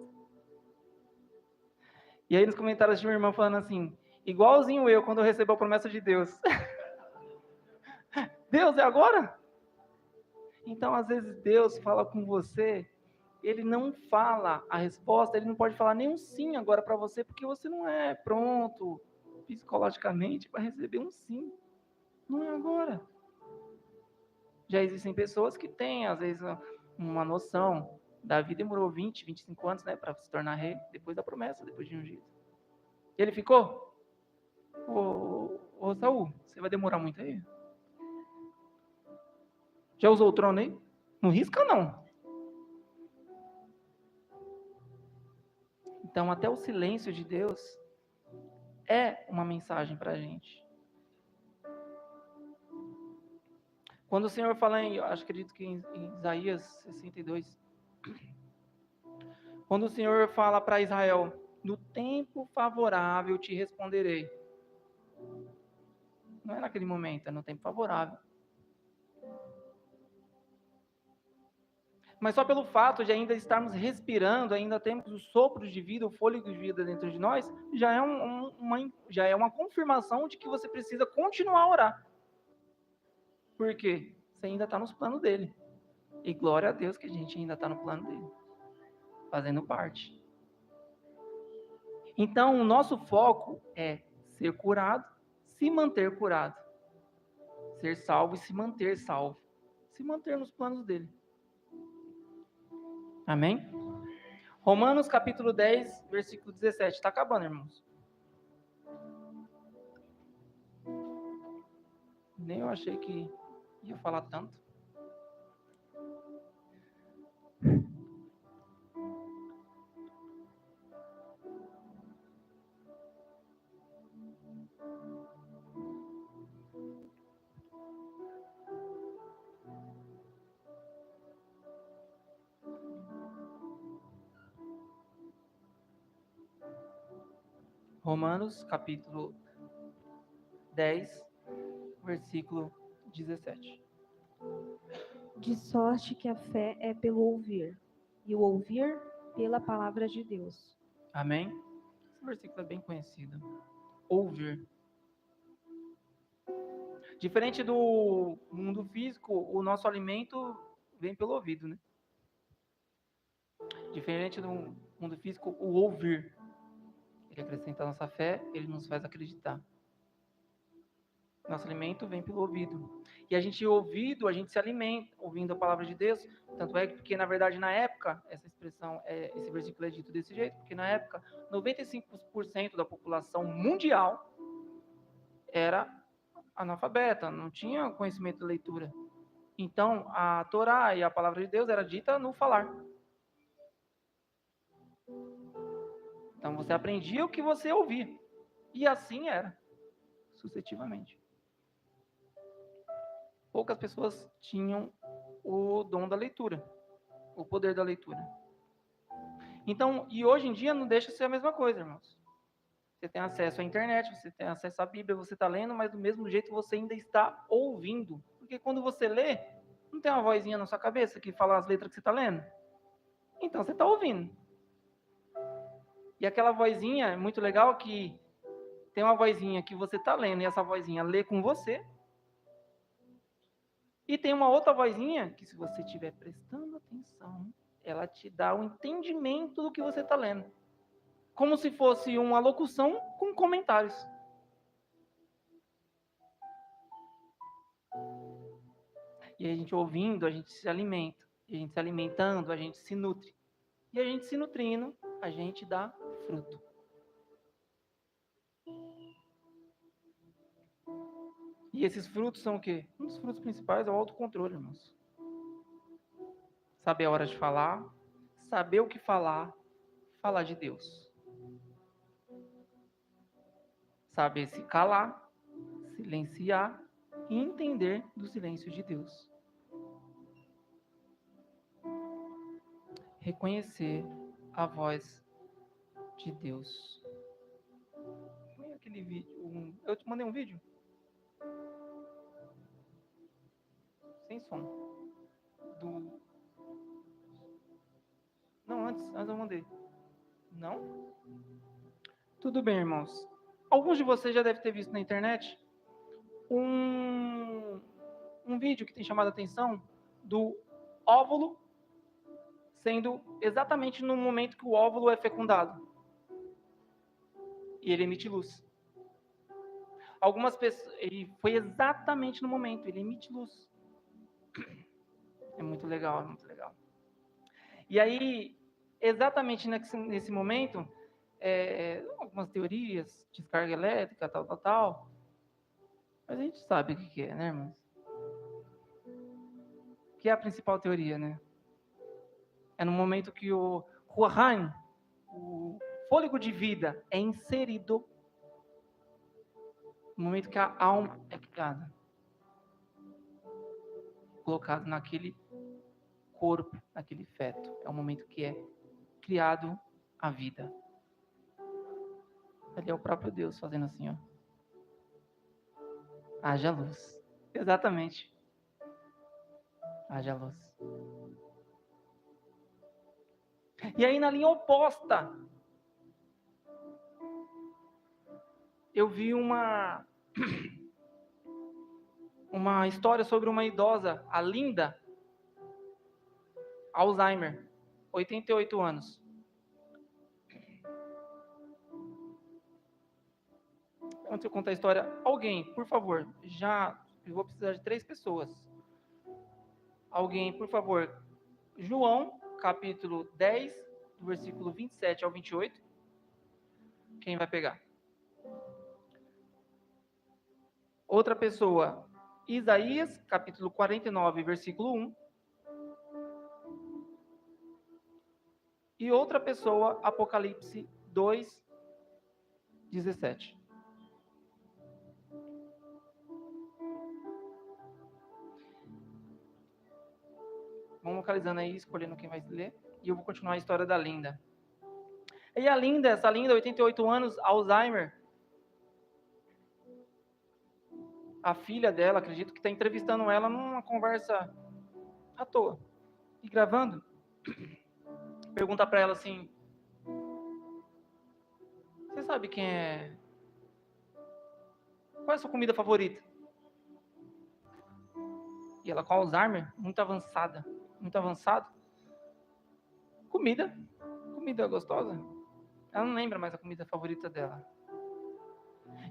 E aí nos comentários tinha uma irmã falando assim, igualzinho eu quando eu recebo a promessa de Deus. Deus, é agora? Então, às vezes, Deus fala com você, ele não fala a resposta, ele não pode falar nem um sim agora para você, porque você não é pronto psicologicamente para receber um sim. Não é agora. Já existem pessoas que têm, às vezes, uma noção. Davi demorou 20, 25 anos, né, para se tornar rei, depois da promessa, depois de ungido. Ele ficou? Ô Saul, você vai demorar muito aí? Já usou o trono aí? Não risca, não. Então, até o silêncio de Deus é uma mensagem para a gente. Quando o Senhor fala acredito que em Isaías 62, quando o Senhor fala para Israel, no tempo favorável te responderei. Não é naquele momento, é no tempo favorável. Mas só pelo fato de ainda estarmos respirando, ainda temos os sopros de vida, o fôlego de vida dentro de nós, já é uma confirmação de que você precisa continuar a orar. Por quê? Você ainda está nos planos dele. E glória a Deus que a gente ainda está no plano dele, fazendo parte. Então, o nosso foco é ser curado, se manter curado. Ser salvo e se manter salvo. Se manter nos planos dele. Amém? Romanos capítulo 10, versículo 17. Está acabando, irmãos. Nem eu achei que ia falar tanto. Romanos capítulo 10, versículo 17. De sorte que a fé é pelo ouvir, e o ouvir pela palavra de Deus. Amém? Esse versículo é bem conhecido. Ouvir. Diferente do mundo físico, o nosso alimento vem pelo ouvido, né? Diferente do mundo físico, o ouvir. Ele acrescenta a nossa fé, ele nos faz acreditar. Nosso alimento vem pelo ouvido. E a gente ouvido, a gente se alimenta ouvindo a palavra de Deus. Tanto é que, na verdade, na época, essa expressão, esse versículo é dito desse jeito, porque na época, 95% da população mundial era analfabeta, não tinha conhecimento de leitura. Então, a Torá e a palavra de Deus era dita no falar. Então, você aprendia o que você ouvia. E assim era, sucessivamente. Poucas pessoas tinham o dom da leitura, o poder da leitura. Então, e hoje em dia não deixa de ser a mesma coisa, irmãos. Você tem acesso à internet, você tem acesso à Bíblia, você está lendo, mas do mesmo jeito você ainda está ouvindo. Porque quando você lê, não tem uma vozinha na sua cabeça que fala as letras que você está lendo? Então você está ouvindo. E aquela vozinha é muito legal que tem uma vozinha que você está lendo e essa vozinha lê com você. E tem uma outra vozinha que, se você estiver prestando atenção, ela te dá o entendimento do que você está lendo. Como se fosse uma locução com comentários. E a gente ouvindo, a gente se alimenta. E a gente se alimentando, a gente se nutre. E a gente se nutrindo, a gente dá fruto. E esses frutos são o quê? Um dos frutos principais é o autocontrole, irmãos. Saber a hora de falar, saber o que falar, falar de Deus. Saber se calar, silenciar e entender do silêncio de Deus. Reconhecer a voz de Deus. Põe aquele vídeo. Eu te mandei um vídeo? Sem som. Não, antes eu mandei. Não? Tudo bem, irmãos. Alguns de vocês já devem ter visto na internet um vídeo que tem chamado a atenção do óvulo sendo exatamente no momento que o óvulo é fecundado. E ele emite luz. Algumas pessoas... Ele foi exatamente no momento, ele emite luz. É muito legal, é muito legal. E aí, exatamente nesse momento, algumas teorias, descarga elétrica, tal. Mas a gente sabe o que é, né, irmãos? Que é a principal teoria, né? É no momento que o Ruach, o fôlego de vida, é inserido, no momento que a alma é criada, colocado naquele corpo, naquele feto. É o momento que é criado a vida. Ali é o próprio Deus fazendo assim, ó. Haja luz. Exatamente. Haja luz. E aí, na linha oposta, eu vi uma história sobre uma idosa, a Linda, Alzheimer, 88 anos. Antes de eu contar a história, alguém, por favor, eu vou precisar de 3 pessoas. Alguém, por favor, João, capítulo 10, do versículo 27 ao 28. Quem vai pegar? Outra pessoa, Isaías, capítulo 49, versículo 1. E outra pessoa, Apocalipse 2, 17. Vamos localizando aí, escolhendo quem vai ler. E eu vou continuar a história da Linda. E a Linda, essa Linda, 88 anos, Alzheimer. A filha dela, acredito que está entrevistando ela numa conversa à toa. E gravando, pergunta para ela assim: você sabe quem é? Qual é a sua comida favorita? E ela com Alzheimer, muito avançado. Comida gostosa. Ela não lembra mais a comida favorita dela.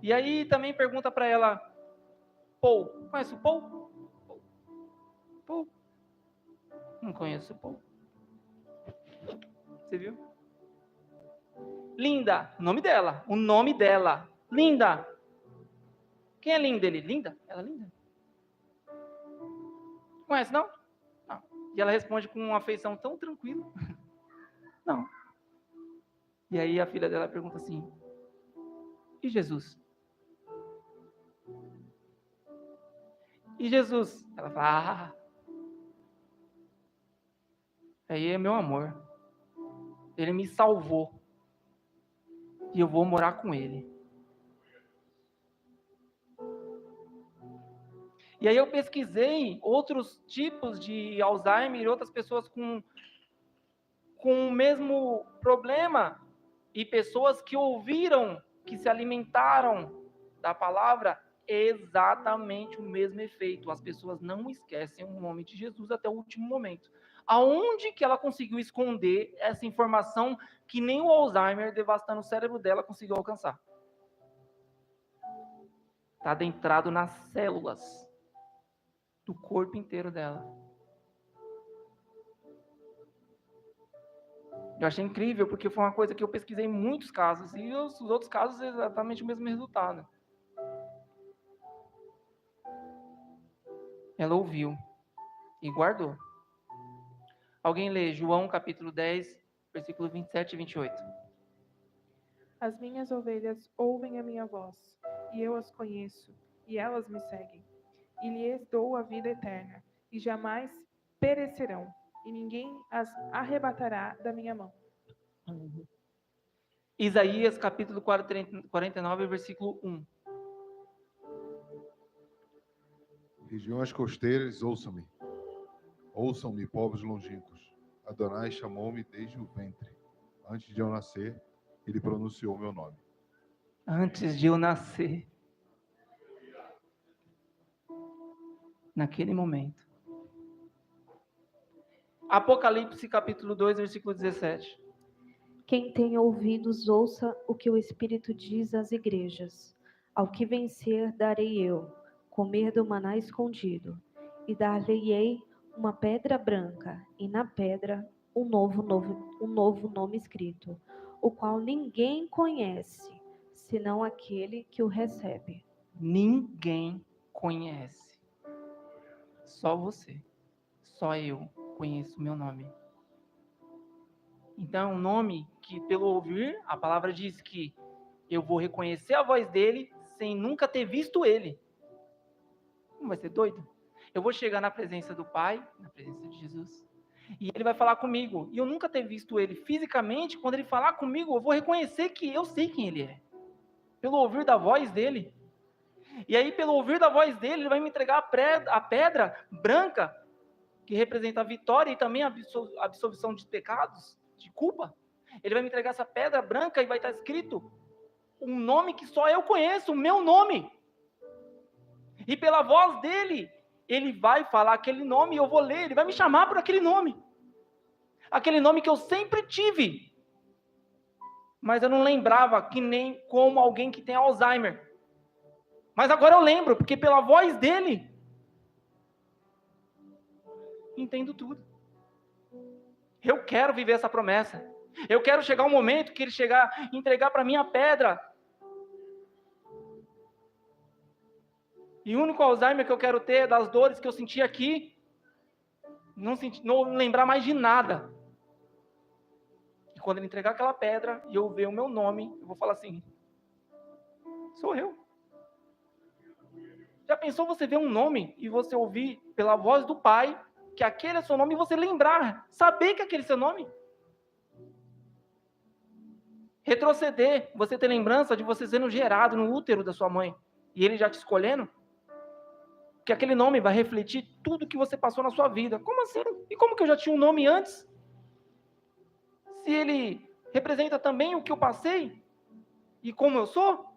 E aí também pergunta para ela, Paul, conhece o Paul? Paul? Não conheço o Paul. Você viu? Linda, o nome dela. Linda. Quem é Linda? Ele, Linda? Ela é linda. Conhece, não? Não. E ela responde com uma afeição tão tranquila. Não. E aí a filha dela pergunta assim, e Jesus? E Jesus? Ela fala, aí é meu amor. Ele me salvou. E eu vou morar com ele. E aí eu pesquisei outros tipos de Alzheimer, outras pessoas com o mesmo problema, e pessoas que ouviram, que se alimentaram da palavra, exatamente o mesmo efeito. As pessoas não esquecem o nome de Jesus até o último momento. Aonde que ela conseguiu esconder essa informação que nem o Alzheimer, devastando o cérebro dela, conseguiu alcançar? Está adentrado nas células do corpo inteiro dela. Eu achei incrível, porque foi uma coisa que eu pesquisei em muitos casos, e os outros casos exatamente o mesmo resultado. Ela ouviu e guardou. Alguém lê João capítulo 10, versículo 27 e 28. As minhas ovelhas ouvem a minha voz, e eu as conheço, e elas me seguem. E lhes dou a vida eterna, e jamais perecerão, e ninguém as arrebatará da minha mão. Isaías capítulo 49, versículo 1. Regiões costeiras, ouçam-me. Ouçam-me, povos longínquos. Adonai chamou-me desde o ventre. Antes de eu nascer, ele pronunciou meu nome. Antes de eu nascer. Naquele momento. Apocalipse capítulo 2, versículo 17. Quem tem ouvidos, ouça o que o Espírito diz às igrejas. Ao que vencer, darei eu, comer do maná escondido, e dar-lhe-ei uma pedra branca, e na pedra um novo nome escrito, o qual ninguém conhece, senão aquele que o recebe. Ninguém conhece. Só você. Só eu conheço o meu nome. Então é um nome que, pelo ouvir, a palavra diz que eu vou reconhecer a voz dele sem nunca ter visto ele. Não vai ser doido? Eu vou chegar na presença do Pai, na presença de Jesus, e ele vai falar comigo. E eu nunca ter visto ele fisicamente, quando ele falar comigo, eu vou reconhecer que eu sei quem ele é. Pelo ouvir da voz dele. E aí, pelo ouvir da voz dele, ele vai me entregar a pedra branca, que representa a vitória e também a absolvição de pecados, de culpa. Ele vai me entregar essa pedra branca e vai estar escrito um nome que só eu conheço, o meu nome. E pela voz dele, ele vai falar aquele nome e eu vou ler, ele vai me chamar por aquele nome. Aquele nome que eu sempre tive. Mas eu não lembrava, que nem como alguém que tem Alzheimer. Mas agora eu lembro, porque pela voz dele, entendo tudo. Eu quero viver essa promessa. Eu quero chegar um momento que ele chegar, entregar para mim a pedra. E o único Alzheimer que eu quero ter é das dores que eu senti aqui. Não lembrar mais de nada. E quando ele entregar aquela pedra e eu ver o meu nome, eu vou falar assim: sou eu. Já pensou você ver um nome e você ouvir pela voz do Pai que aquele é seu nome e você lembrar, saber que aquele é seu nome? Retroceder, você ter lembrança de você sendo gerado no útero da sua mãe e ele já te escolhendo? Que aquele nome vai refletir tudo que você passou na sua vida. Como assim? E como que eu já tinha um nome antes? Se ele representa também o que eu passei e como eu sou?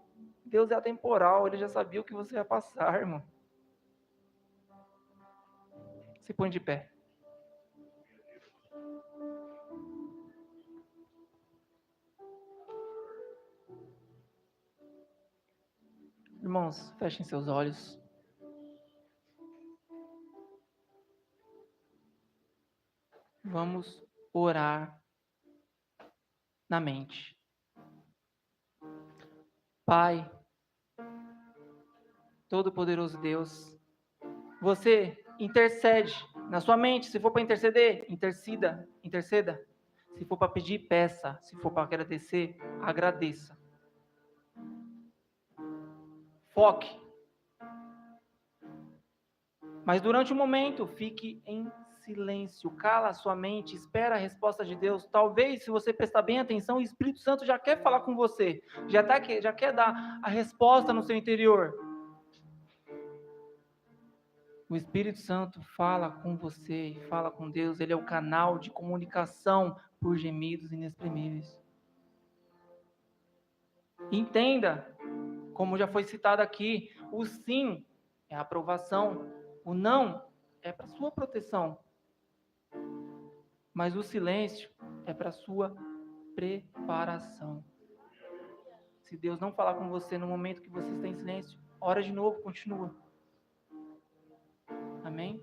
Deus é atemporal, ele já sabia o que você ia passar, irmão. Se põe de pé. Irmãos, fechem seus olhos. Vamos orar na mente. Pai, Todo-Poderoso Deus, você intercede na sua mente. Se for para interceder, interceda. Se for para pedir, peça. Se for para agradecer, agradeça. Foque. Mas durante um momento, fique em silêncio, cala a sua mente, espera a resposta de Deus. Talvez, se você prestar bem atenção, o Espírito Santo já quer falar com você, já quer dar a resposta no seu interior. O Espírito Santo fala com você e fala com Deus. Ele é o canal de comunicação por gemidos inexprimíveis. Entenda, como já foi citado aqui, o sim é a aprovação, o não é para sua proteção, mas o silêncio é para sua preparação. Se Deus não falar com você no momento que você está em silêncio, ora de novo, continua. Amém?